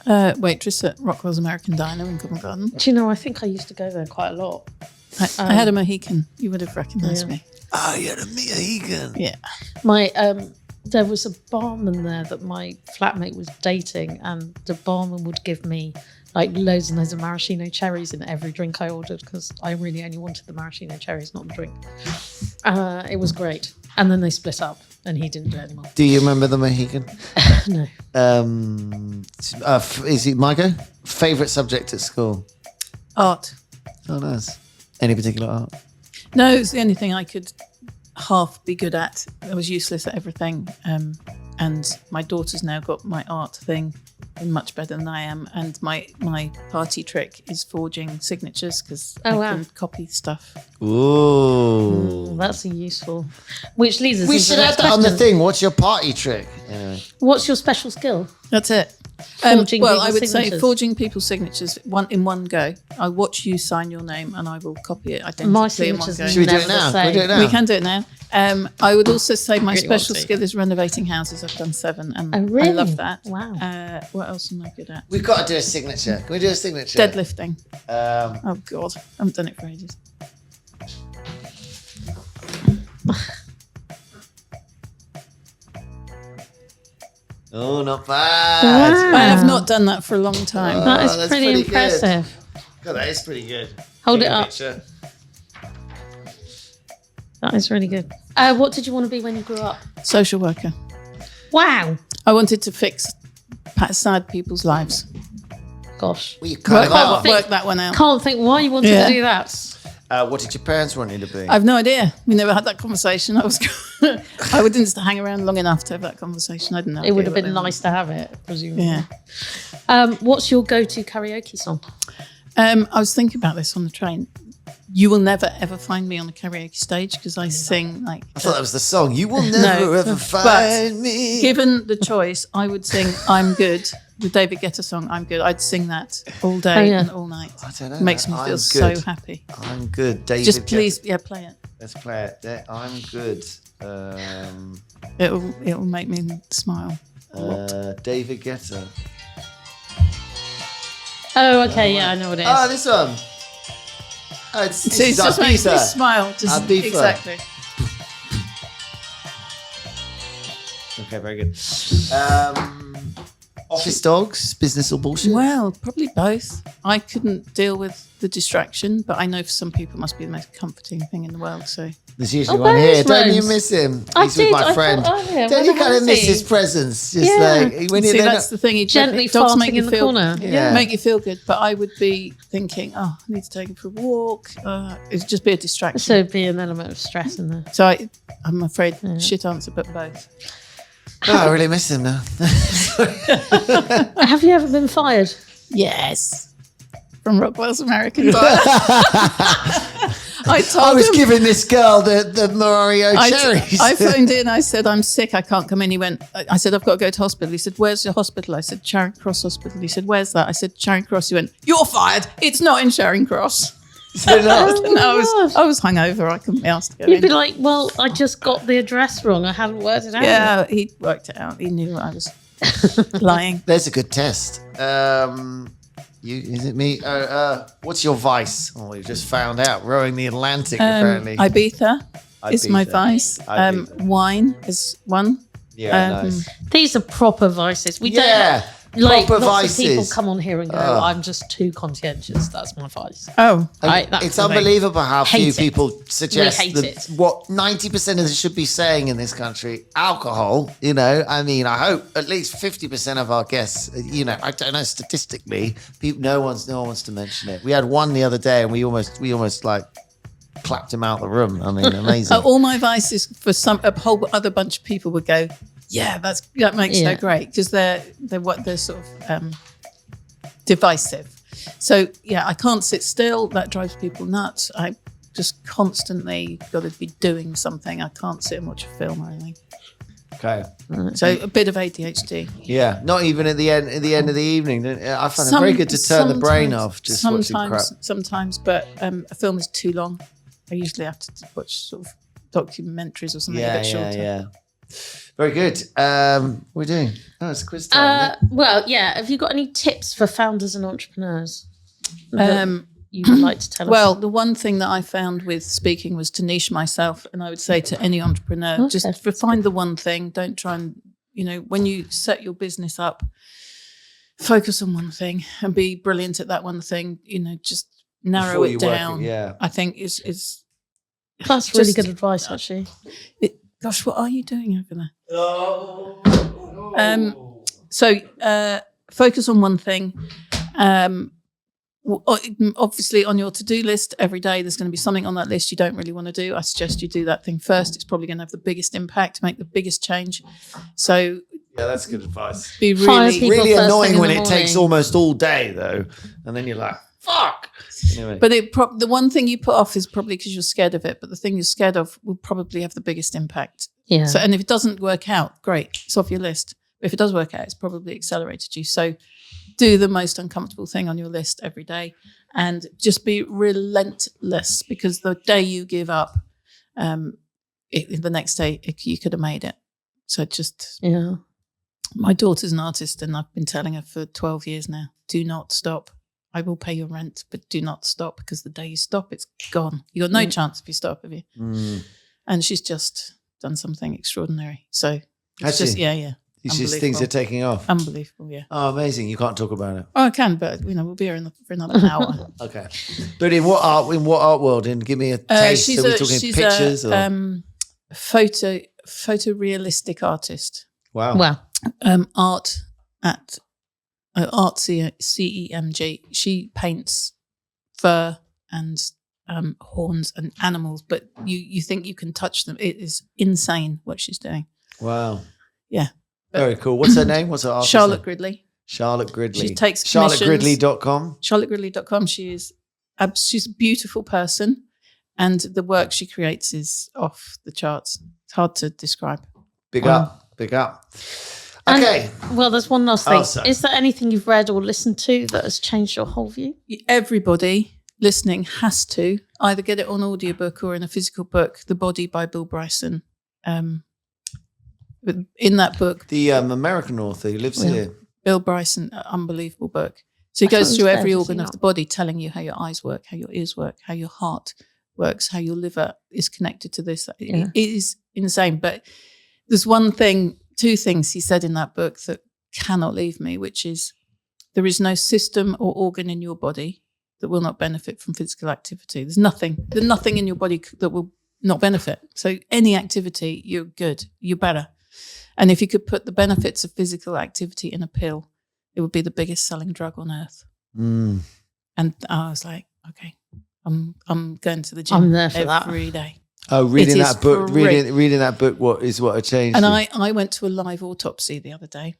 Waitress at Rockwell's American Diner in Covent Garden. Do you know, I think I used to go there quite a lot. I had a Mohican. You would have recognised me. Oh, you had a Mohican. Yeah. There was a barman there that my flatmate was dating, and the barman would give me like loads and loads of maraschino cherries in every drink I ordered, because I really only wanted the maraschino cherries, not the drink. It was great. And then they split up, and he didn't do it anymore. Do you remember the Mohican? No. Is it Margot? Favourite subject at school? Art. Oh, nice. Any particular art? No, it's the only thing I could half be good at. I was useless at everything. And my daughter's now got my art thing much better than I am. And my party trick is forging signatures because I can copy stuff. Ooh. That's useful. Which leads us We into should the add next that on the question. thing. What's your party trick? Anyway. What's your special skill? That's it. Forging well, people's I would say signatures. forging people's signatures in one go. I watch you sign your name and I will copy it identically My in one signature's go. Should we do it Never now? the Can we do it same. now? We can do it now. I would also say my Really want special to. skill is renovating houses. I've done 7 and Oh, really? I love that. Wow. What else am I good at? We've got to do a signature. Can we do a signature? Deadlifting. Oh, God. I haven't done it for ages. Oh, not bad. Wow. I have not done that for a long time. That is that's pretty pretty good. impressive. God, that is pretty good. Hold Take it a up. picture. That is really good. What did you want to be when you grew up? Social worker. Wow. I wanted to fix sad people's lives. Gosh. Well, you kind of are. Work that one out. Can't think why you wanted Yeah. to do that. What did your parents want you to be? I've no idea. We never had that conversation. I didn't hang around long enough to have that conversation. I didn't know. It would have been nice to have it, presumably. Yeah. What's your go-to karaoke song? I was thinking about this on the train. You will never ever find me on the karaoke stage because I sing like. I thought that was the song. You will never ever find me. Given the choice, I would sing "I'm Good," the David Guetta song. "I'm Good." I'd sing that all day and all night. I don't know. Makes me I'm feel good. so happy. I'm good. David Just Guetta. please, play it. Let's play it. There, I'm good. It'll make me smile. David Guetta. Oh, okay. Yeah, I know what it is. Oh, this one. Oh, it's See, it just makes me smile. Just Ibiza. exactly. Okay, very good. Office dogs, business or bullshit? Well, probably both. I couldn't deal with the distraction, but I know for some people it must be the most comforting thing in the world. So There's usually Oh, one where here. is Don't you Rose? miss him? I He's did, with my I friend. thought, oh, yeah, Don't where you the kind hell of is miss he? his presence? Just Yeah. like when see, you're that's the thing. Gently dogs farting make you in the feel, corner. Yeah. make you feel good. But I would be thinking, oh, I need to take him for a walk. It'd just be a distraction. So it'd be an element of stress in there. So I'm afraid shit answer, but both. Oh, I really miss him now. Have you ever been fired? Yes, from Rockwell's American Pie. I told I was him. giving this girl the Mario cherries. I phoned in. I said, I'm sick. I can't come in. He went, I said, I've got to go to hospital. He said, where's your hospital? I said, Charing Cross Hospital. He said, where's that? I said, Charing Cross. He went, you're fired. It's not in Charing Cross. So not- No, I was hungover. I couldn't be asked to go You'd in. be like, well, I just got the address wrong. I hadn't worked it out. Yeah, he worked it out. He knew I was lying. There's a good test. Is it me? What's your vice? Oh, we've just found out. Rowing the Atlantic, apparently. Ibiza is my Ibiza. vice. Ibiza. Wine is one. Yeah, nice. These are proper vices. We Yeah, don't like proper lots of people vices. come on here and go, I'm just too conscientious. That's my vice. Oh, Right, that's It's the thing. unbelievable how few Hate it. people suggest hate it. what 90% of us should be saying in this country. Alcohol, I mean, I hope at least 50% of our guests, I don't know statistically, no one wants to mention it. We had one the other day and we almost like clapped him out the room. I mean, amazing. all my vices for a whole other bunch of people would go, yeah, that makes Yeah. so great because they're sort of divisive. So yeah, I can't sit still. That drives people nuts. I just constantly got to be doing something. I can't sit and watch a film or anything. Okay. So a bit of ADHD. Yeah, not even at the end of the evening. I find it very good to turn the brain off just watching crap. Sometimes, but a film is too long. I usually have to watch sort of documentaries or something a bit shorter. Yeah. Very good. What are we doing? Oh, it's quiz time. isn't it? Well, yeah. Have you got any tips for founders and entrepreneurs that you would like to tell us? Well, the one thing that I found with speaking was to niche myself. And I would say to any entrepreneur, just find the one thing. Don't try and, when you set your business up, focus on one thing and be brilliant at that one thing. Just narrow Before it you work down. yeah. I think is that's really good advice, actually. gosh, what are you doing over there? Oh. So focus on one thing. Obviously, on your to-do list every day, there's going to be something on that list you don't really want to do. I suggest you do that thing first. It's probably going to have the biggest impact, make the biggest change. So yeah, that's good advice. Be really annoying when it takes almost all day though, and then you're like, fuck. Anyway. But the one thing you put off is probably because you're scared of it. But the thing you're scared of will probably have the biggest impact. Yeah. So, and if it doesn't work out, great, it's off your list. But if it does work out, it's probably accelerated you. So do the most uncomfortable thing on your list every day and just be relentless, because the day you give up, the next day you could have made it. So just, my daughter's an artist and I've been telling her for 12 years now, do not stop. I will pay your rent, but do not stop, because the day you stop, it's gone. You got no chance if you stop, have you? And she's just done something extraordinary. So it's just, yeah. Things are taking off. Unbelievable, yeah. Oh, amazing! You can't talk about it. Oh, I can, but we'll be here for another hour. Okay, but in what art world? And give me a taste. So we're talking pictures or photorealistic artist. Wow. Art at CEMG. She paints fur and horns and animals, but you think you can touch them. It is insane what she's doing. Wow. Yeah. Very cool. What's her name? What's her artist Charlotte name? Gridley. Charlotte Gridley. She takes commissions. CharlotteGridley.com. CharlotteGridley.com. She's a beautiful person, and the work she creates is off the charts. It's hard to describe. Big up. Okay. Well, there's one last thing. Sorry. Is there anything you've read or listened to that has changed your whole view? Everybody listening has to either get it on audiobook or in a physical book, The Body by Bill Bryson. In that book, the American author who lives here, Bill Bryson, unbelievable book. So he goes through every organ of the body, telling you how your eyes work, how your ears work, how your heart works, how your liver is connected to this. It is insane. But there's two things he said in that book that cannot leave me, which is there is no system or organ in your body that will not benefit from physical activity. There's nothing in your body that will not benefit. So any activity, you're good, you're better. And if you could put the benefits of physical activity in a pill, it would be the biggest selling drug on earth. And I was like, okay, I'm going to the gym I'm there for every day. Oh, reading that book, reading that book, what changed? And I went to a live autopsy the other day.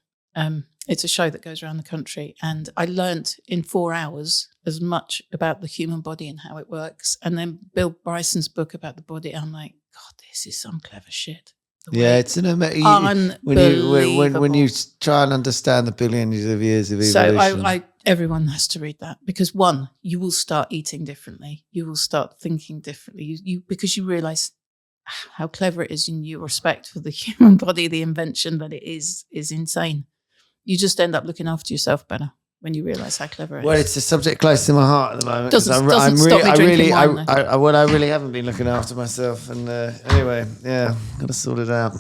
It's a show that goes around the country, and I learnt in 4 hours as much about the human body and how it works. And then Bill Bryson's book about the body, I'm like, God, this is some clever shit. It's an amazing. When you try and understand the billions of years of evolution. So everyone has to read that, because one, you will start eating differently. You will start thinking differently. Because you realize how clever it is, in your respect for the human body, the invention that it is insane. You just end up looking after yourself better when you realize how clever it is. Well, it's a subject close to my heart at the moment. Doesn't stop me drinking wine, I really haven't been looking after myself. And anyway, got to sort it out.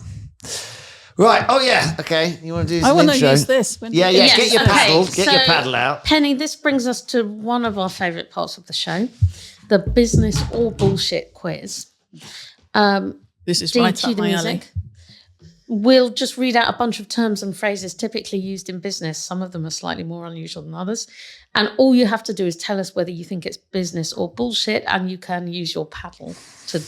Right. Oh, yeah. Okay. You want to do this? I want to use this. Yes, get your paddle. Get your paddle out. Penny, this brings us to one of our favourite parts of the show, the business or bullshit quiz. This is right up my alley. We'll just read out a bunch of terms and phrases typically used in business. Some of them are slightly more unusual than others. And all you have to do is tell us whether you think it's business or bullshit, and you can use your paddle to...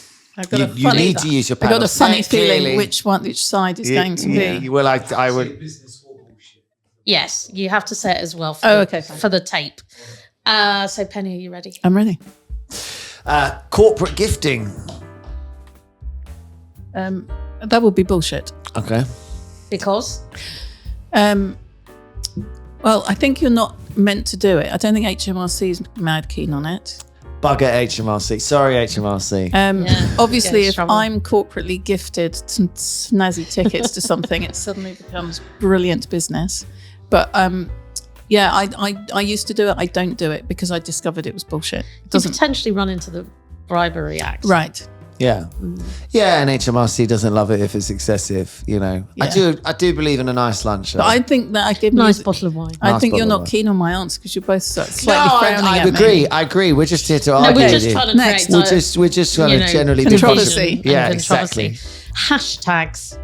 You need to use your paddle. I've got a funny feeling which side is going to be. Well, I would... Business or bullshit. Yes, you have to say it as well for the tape. So, Penny, are you ready? I'm ready. Corporate gifting. That would be bullshit. Okay. Because? Well, I think you're not meant to do it. I don't think HMRC is mad keen on it. Bugger HMRC. Sorry, HMRC. Obviously, if I'm corporately gifted some snazzy tickets to something, it suddenly becomes brilliant business. But I used to do it. I don't do it because I discovered it was bullshit. It doesn't potentially run into the bribery act. Right. Yeah. Yeah, and HMRC doesn't love it if it's excessive, you know. Yeah. I do believe in a nice lunch. But I think that I give nice bottle of wine. I think you're not keen on my answer because you're both slightly frowning at me. I agree. We're just here to argue. We're just trying to create we're just trying to generally controversy. Yeah, exactly. Hashtags.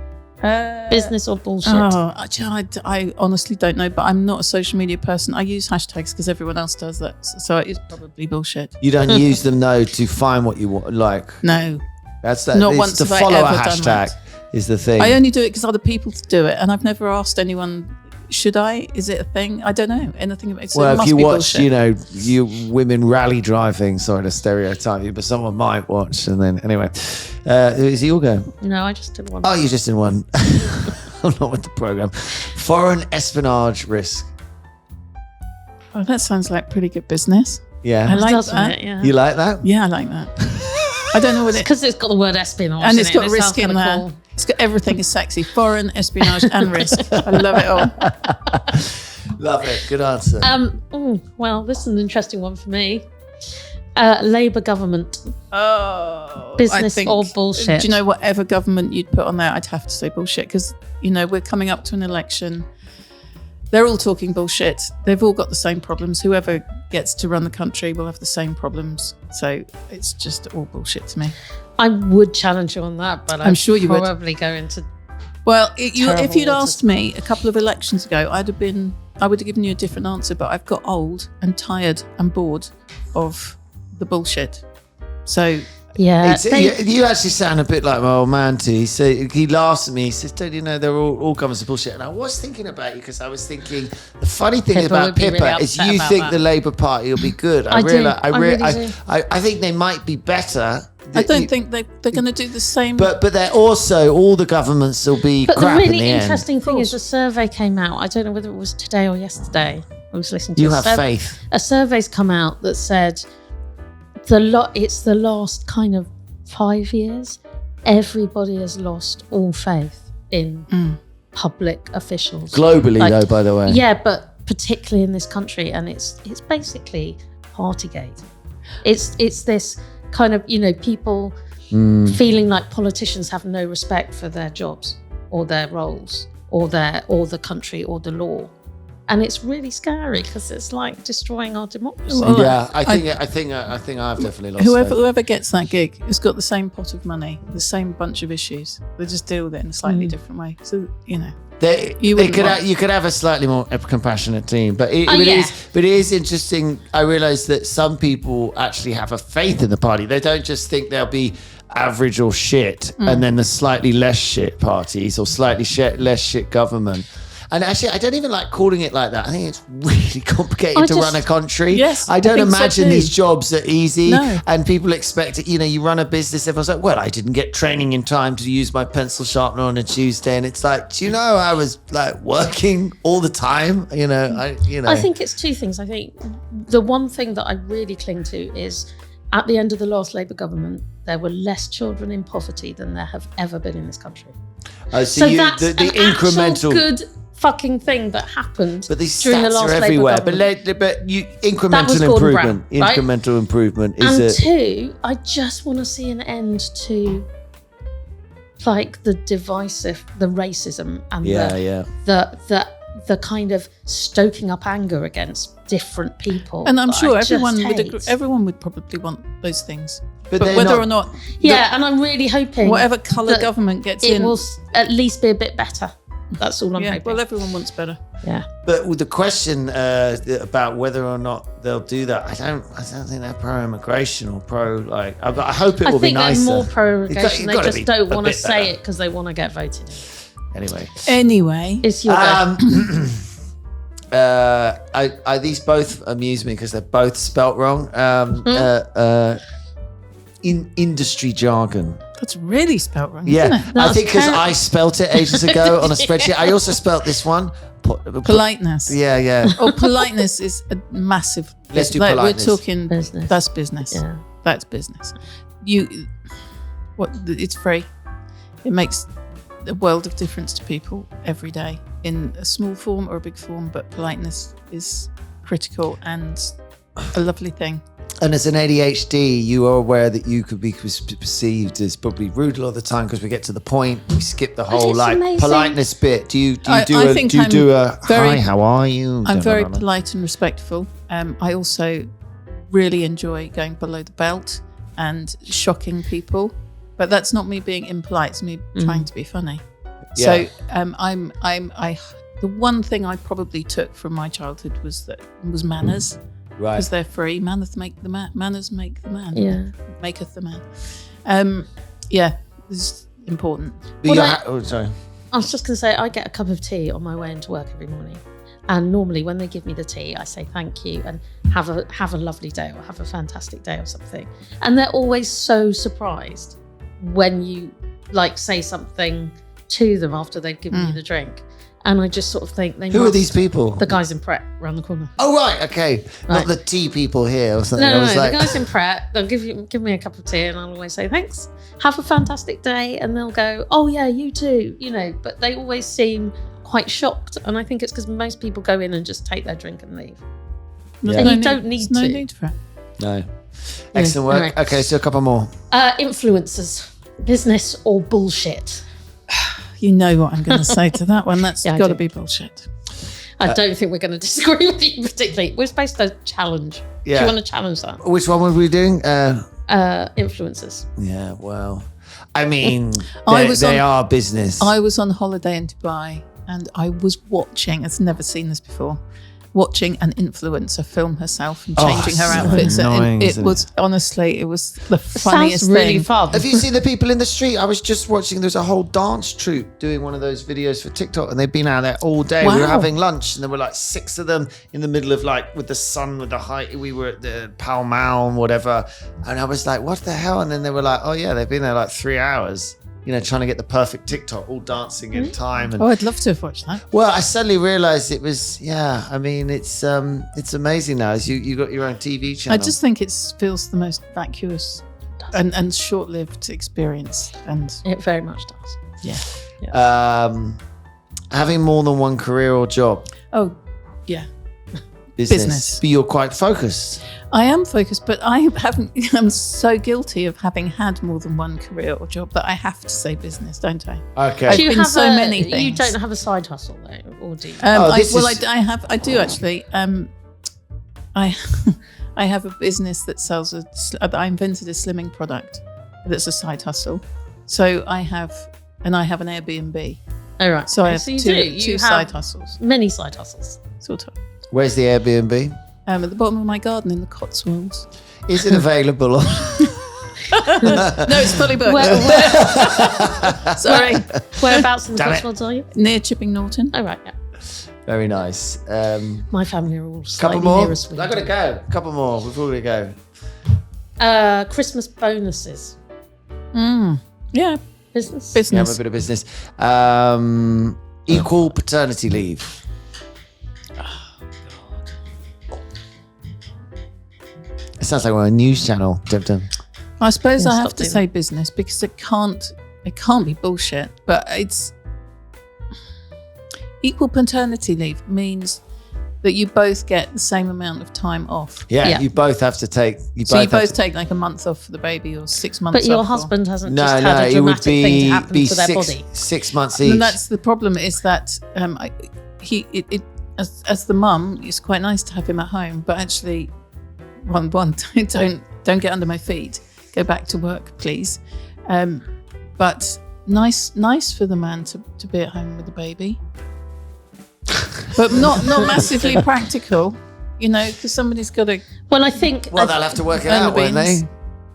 Business or bullshit? Oh, I honestly don't know, but I'm not a social media person. I use hashtags because everyone else does that, so it's probably bullshit. You don't use them though to find what you want. Like No, that's that. not it's once to have I follow a ever done hashtag that. is the thing. I only do it because other people do it, and I've never asked anyone. Should I? Is it a thing? I don't know anything about it. So Well, it if must you be watch, bullshit. you women rally driving, sorry to stereotype you, but someone might watch. And then, anyway, is it your go? No, I just did one. Oh, you just in one. I'm not with the program. Foreign espionage risk. Oh, that sounds like pretty good business. Yeah. I like Doesn't that. it? Yeah. You like that? Yeah, I like that. I don't know what it Because it's got the word espionage and in it's it, got it risk sounds in kinda there. cool. It's got everything is sexy. Foreign espionage and risk. I love it all. Love it. Good answer. Well, this is an interesting one for me. Labour government. Oh, Business or bullshit? Do you know whatever government you'd put on there? I'd have to say bullshit because we're coming up to an election. They're all talking bullshit. They've all got the same problems. Whoever gets to run the country will have the same problems. So it's just all bullshit to me. I would challenge you on that, but I'm sure you would. probably go into. Well, if Terrible you'd waters. asked me a couple of elections ago, I would have given you a different answer. But I've got old and tired and bored of the bullshit. So Yeah, you actually sound a bit like my old man too. He laughs at me. He says, "Don't you know they're all comments of bullshit?" And I was thinking about you because I was thinking the funny thing Pippa about would be Pippa really is upset you about think that. the Labour Party will be good. I do. I really do. I think they might be better. I don't think they're going to do the same. But they're also all the governments will be But the crap in really the end. interesting thing is a survey came out. I don't know whether it was today or yesterday. I was listening to You a have faith. A survey's come out that said it's the last kind of 5 years. Everybody has lost all faith in public officials. Globally, Like, though, by the way. Yeah, but particularly in this country, and it's basically Partygate. It's this kind of people feeling like politicians have no respect for their jobs or their roles or the country or the law, and it's really scary because it's like destroying our democracy. Well, Yeah, I think I've definitely lost faith. Whoever gets that gig has got the same pot of money, the same bunch of issues. They just deal with it in a slightly different way. So You could have a slightly more compassionate team, but it is interesting. I realise that some people actually have a faith in the party. They don't just think they'll be average or shit, and then the slightly less shit parties or slightly less shit government. And actually, I don't even like calling it like that. I think it's really complicated to run a country. Yes, I don't think so imagine too. these jobs are easy. No. And people expect it. You run a business. Everyone's like, well, I didn't get training in time to use my pencil sharpener on a Tuesday. And it's like, do you know, I was like working all the time. I think it's two things. I think the one thing that I really cling to is at the end of the last Labour government, there were less children in poverty than there have ever been in this country. that's the the incremental. good fucking thing that happened But these during the stats last are Labour everywhere. government. But That was incremental Gordon improvement. Brown, right? Incremental improvement is And it? two, I just want to see an end to like the divisive, the racism and the kind of stoking up anger against different people. And I'm that sure I just hate. everyone would probably want those things. But But they're whether not- or not Yeah, and I'm really hoping whatever colour that government gets it in, will at least be a bit better. That's all I'm hoping. well, everyone wants better. Yeah. But with the question about whether or not they'll do that, I don't think they're pro-immigration or I hope it I will be think nicer. they're more pro-immigration. It's They gotta just be don't a want to bit say better. it because they want to get voted in. Anyway, It's your go. These both amuse me because they're both spelt wrong. In industry jargon. that's really spelt wrong, Yeah, isn't it? I That's think because terrible. I spelt it ages ago on a spreadsheet. I also spelt this one. Politeness. Yeah. Oh, politeness is a massive. Let's do We're politeness. talking Business. That's business. Yeah. That's business. It's free. It makes a world of difference to people every day in a small form or a big form. But politeness is critical and a lovely thing. And as an ADHD, you are aware that you could be perceived as probably rude a lot of the time because we get to the point, we skip the whole it's amazing. politeness bit. Do you I think I'm do a very- hi, how are you? I'm very polite and respectful. I also really enjoy going below the belt and shocking people. But that's not me being impolite. It's me trying to be funny. So the one thing I probably took from my childhood was manners. Right. Because they're free. Manners make the man. Yeah. Maketh the man. Yeah, this is important. Sorry. I was just going to say, I get a cup of tea on my way into work every morning. And normally when they give me the tea, I say thank you and have a lovely day or have a fantastic day or something. And they're always so surprised when you say something to them after they've given you the drink. And I just sort of think Who are these people? The guys in Pret around the corner. Oh, right. Okay. Right. Not the tea people here or something. No, the guys in Pret, they'll give me a cup of tea and I'll always say, thanks, have a fantastic day. And they'll go, oh yeah, you too, but they always seem quite shocked. And I think it's because most people go in and just take their drink and leave. Yeah. And you don't need to. No need for it. No. Excellent work. Anyway. Okay, so a couple more. Influencers, business or bullshit? You know what I'm going to say to that one. That's got to be bullshit. I don't think we're going to disagree with you particularly. We're supposed to challenge. Yeah. Do you want to challenge that? Which one were we doing? Influencers. Yeah, well, I mean, they I are business. I was on holiday in Dubai and I was watching, I've never seen this before, watching an influencer film herself and changing her so outfits. annoying, It was the funniest Sounds really thing. fun. Have you seen the people in the street? I was just watching, there's a whole dance troupe doing one of those videos for TikTok and they've been out there all day. We were Wow. having lunch and there were 6 of them in the middle of with the sun, with the height. We were at the Pall Mall and whatever. And I was like, what the hell? And then they were like, oh yeah, they've been there 3 hours, trying to get the perfect TikTok, all dancing in time. And Oh, I'd love to have watched that. well, I suddenly realized it was, I mean, it's amazing now. You got your own TV channel. I just think it feels the most vacuous and short-lived experience. And It very much does. yeah. Having more than one career or job. Oh, yeah. Business. But you're quite focused. I am focused, but I haven't. I'm so guilty of having had more than one career or job that I have to say business, don't I? Okay. I've Do you been have so many things. You don't have a side hustle though, or do you? I do actually. I have a business that sells I invented a slimming product that's a side hustle. So I have an Airbnb. Oh right. So I have you two have side hustles, many side hustles. sort of. Where's the Airbnb? At the bottom of my garden in the Cotswolds. Is it available? No, it's fully booked. Sorry. Whereabouts in the Damn it. Cotswolds are you? Near Chipping Norton. Oh right, yeah. Very nice. My family are all Couple slightly more? nearer I've Sweden. got to go. Couple more before we go. Christmas bonuses. Yeah. Business. Yeah, I'm a bit of business. Equal paternity leave. It sounds like we're on a news channel. Dum-dum. I suppose Yeah, I stop have to doing say business because it can't be bullshit, but it's equal paternity leave means that you both get the same amount of time off. Yeah, you both have to take. So you both take like a month off for the baby or 6 months off. But your or- husband hasn't No, just had no, a it would dramatic thing to happen be to their body. 6 months each. And that's the problem is that as the mum, it's quite nice to have him at home, but actually, one don't get under my feet. Go back to work, please. But nice for the man to be at home with the baby, but not massively practical, because somebody's got to. Well, I think. Well, they'll have to work it earn the out, won't they?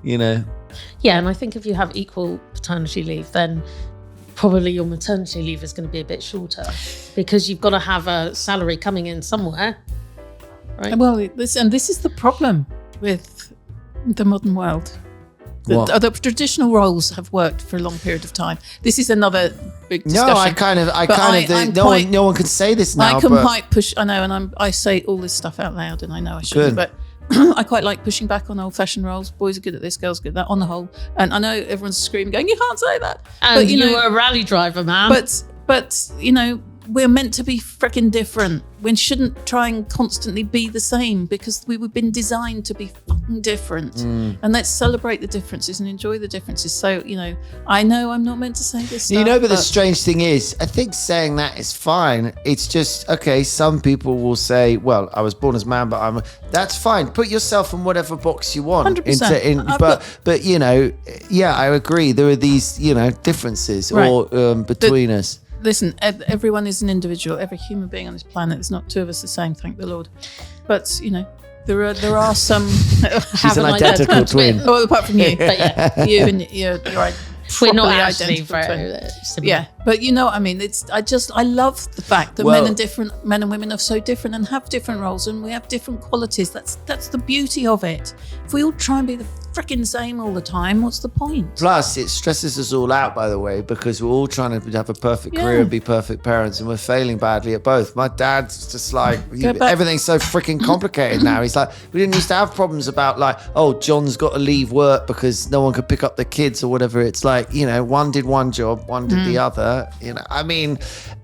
beans. Yeah, and I think if you have equal paternity leave, then probably your maternity leave is going to be a bit shorter because you've got to have a salary coming in somewhere, right? Well, this is the problem with the modern world. The traditional roles have worked for a long period of time. This is another big discussion. No one can say this now. I can quite push. I know, and I say all this stuff out loud, and I know I shouldn't, but I quite like pushing back on old-fashioned roles. Boys are good at this, girls are good at that. On the whole, and I know everyone's screaming, going, "You can't say that." And but, you were a rally driver, man. But we're meant to be freaking different. We shouldn't try and constantly be the same because we've been designed to be fucking different. And let's celebrate the differences and enjoy the differences. So, I know I'm not meant to say this stuff. But the strange thing is, I think saying that is fine. It's just, okay, some people will say, well, I was born as a man, but that's fine. Put yourself in whatever box you want. 100%. But I agree. There are these, differences Right. between us. listen, everyone is an individual. Every human being on this planet, there's not two of us the same, thank the Lord. But, you know, there are some... She's an identical twin. Well, apart from you. But yeah. You and you're We're not properly actually identical twin. very similar. Yeah, but you know what I mean. I love the fact that men and women are so different and have different roles, and we have different qualities. That's the beauty of it. If we all try and be the freaking same all the time, what's the point? Plus, it stresses us all out, by the way, because we're all trying to have a perfect career and be perfect parents, and we're failing badly at both. My dad's just like, everything's so freaking complicated now. He's like, we didn't used to have problems about like, oh, John's got to leave work because no one could pick up the kids or whatever. It's like, you know, one did one job, one did the other. You know, I mean,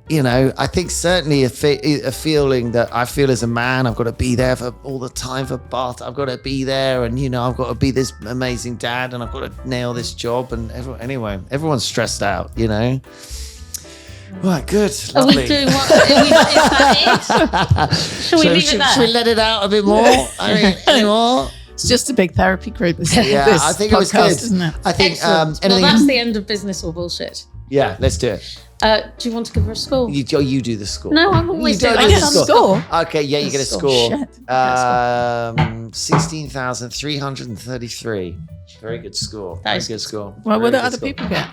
you know, I think certainly a feeling that I feel as a man, I've got to be there for all the time for Bart. I've got to be there, and you know, I've got to be this amazing dad, and I've got to nail this job. And everyone's stressed out, you know. Right, good, lovely. Are we doing what? Is that it? Shall we leave it there? Should we let it out a bit more? I mean, any more? It's just a big therapy group. This I think it was good. Isn't it? I think. Well, that's the end of business or bullshit. Yeah, let's do it. Do you want to give her a score? You do the score. No, I'm always doing I get a score. Okay, yeah, you get a score. Shit. 16,333. Very good score. Very good score. Well, what do other people get?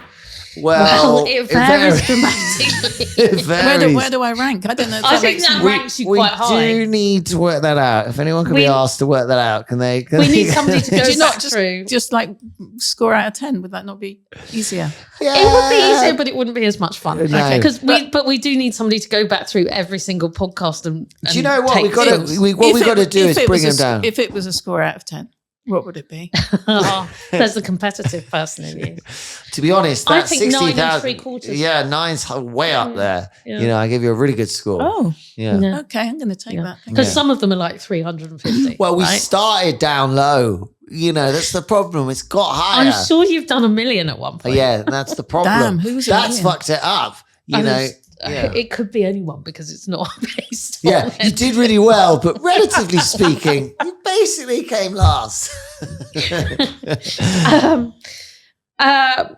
Well, it varies dramatically. It varies. Where do I rank? I don't know. If I think that ranks you quite high. We do need to work that out. If anyone can be asked to work that out, can they? We need somebody to go Could you not through. just like score out of 10? Would that not be easier? Yeah. It would be easier, but it wouldn't be as much fun. No. Okay, but we do need somebody to go back through every single podcast and Do you know what take we got to? What we got to do is bring them down. If it was a score out of 10, what would it be? There's the competitive person in you. To be honest, I that's think 9 60,000. 3/4. Yeah, 9's way up there. Yeah. You know, I give you a really good score. Oh, Yeah. okay. I'm going to take that. Thank Because you. some of them are like 350. Well, we right? started down low. You know, that's the problem. It's got higher. I'm sure you've done 1 million at one point. Yeah, that's the problem. Damn, who's a That's million? fucked it up. You know. Yeah. It could be anyone because it's not based Yeah, on you it. did really well, but relatively speaking, you basically came last.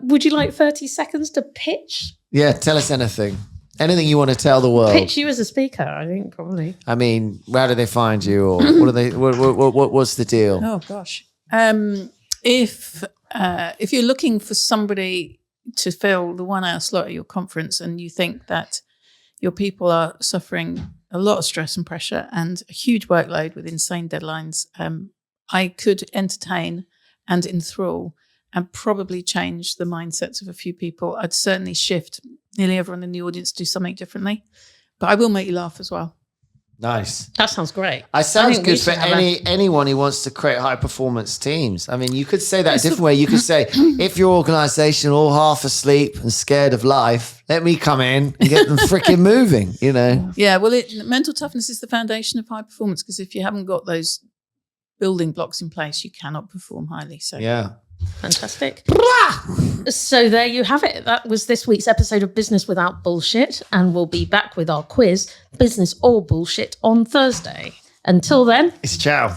Would you like 30 seconds to pitch? Yeah, tell us anything. Anything you want to tell the world. Pitch you as a speaker, I think, probably. I mean, how do they find you, or what are they? What's the deal? Oh gosh. If you're looking for somebody to fill the 1 hour slot at your conference, and you think that your people are suffering a lot of stress and pressure and a huge workload with insane deadlines, I could entertain and enthrall and probably change the mindsets of a few people. I'd certainly shift nearly everyone in the audience to do something differently, but I will make you laugh as well. Nice. That sounds great. It sounds we good for should have anyone who wants to create high performance teams. I mean, you could say that a different way. You could say, if your organization all half asleep and scared of life, let me come in and get them freaking moving, you know? Yeah, well, mental toughness is the foundation of high performance, because if you haven't got those building blocks in place, you cannot perform highly. So Yeah. Fantastic. So there you have it. That was this week's episode of Business Without Bullshit, and we'll be back with our quiz, Business or Bullshit, on Thursday. Until then, It's ciao.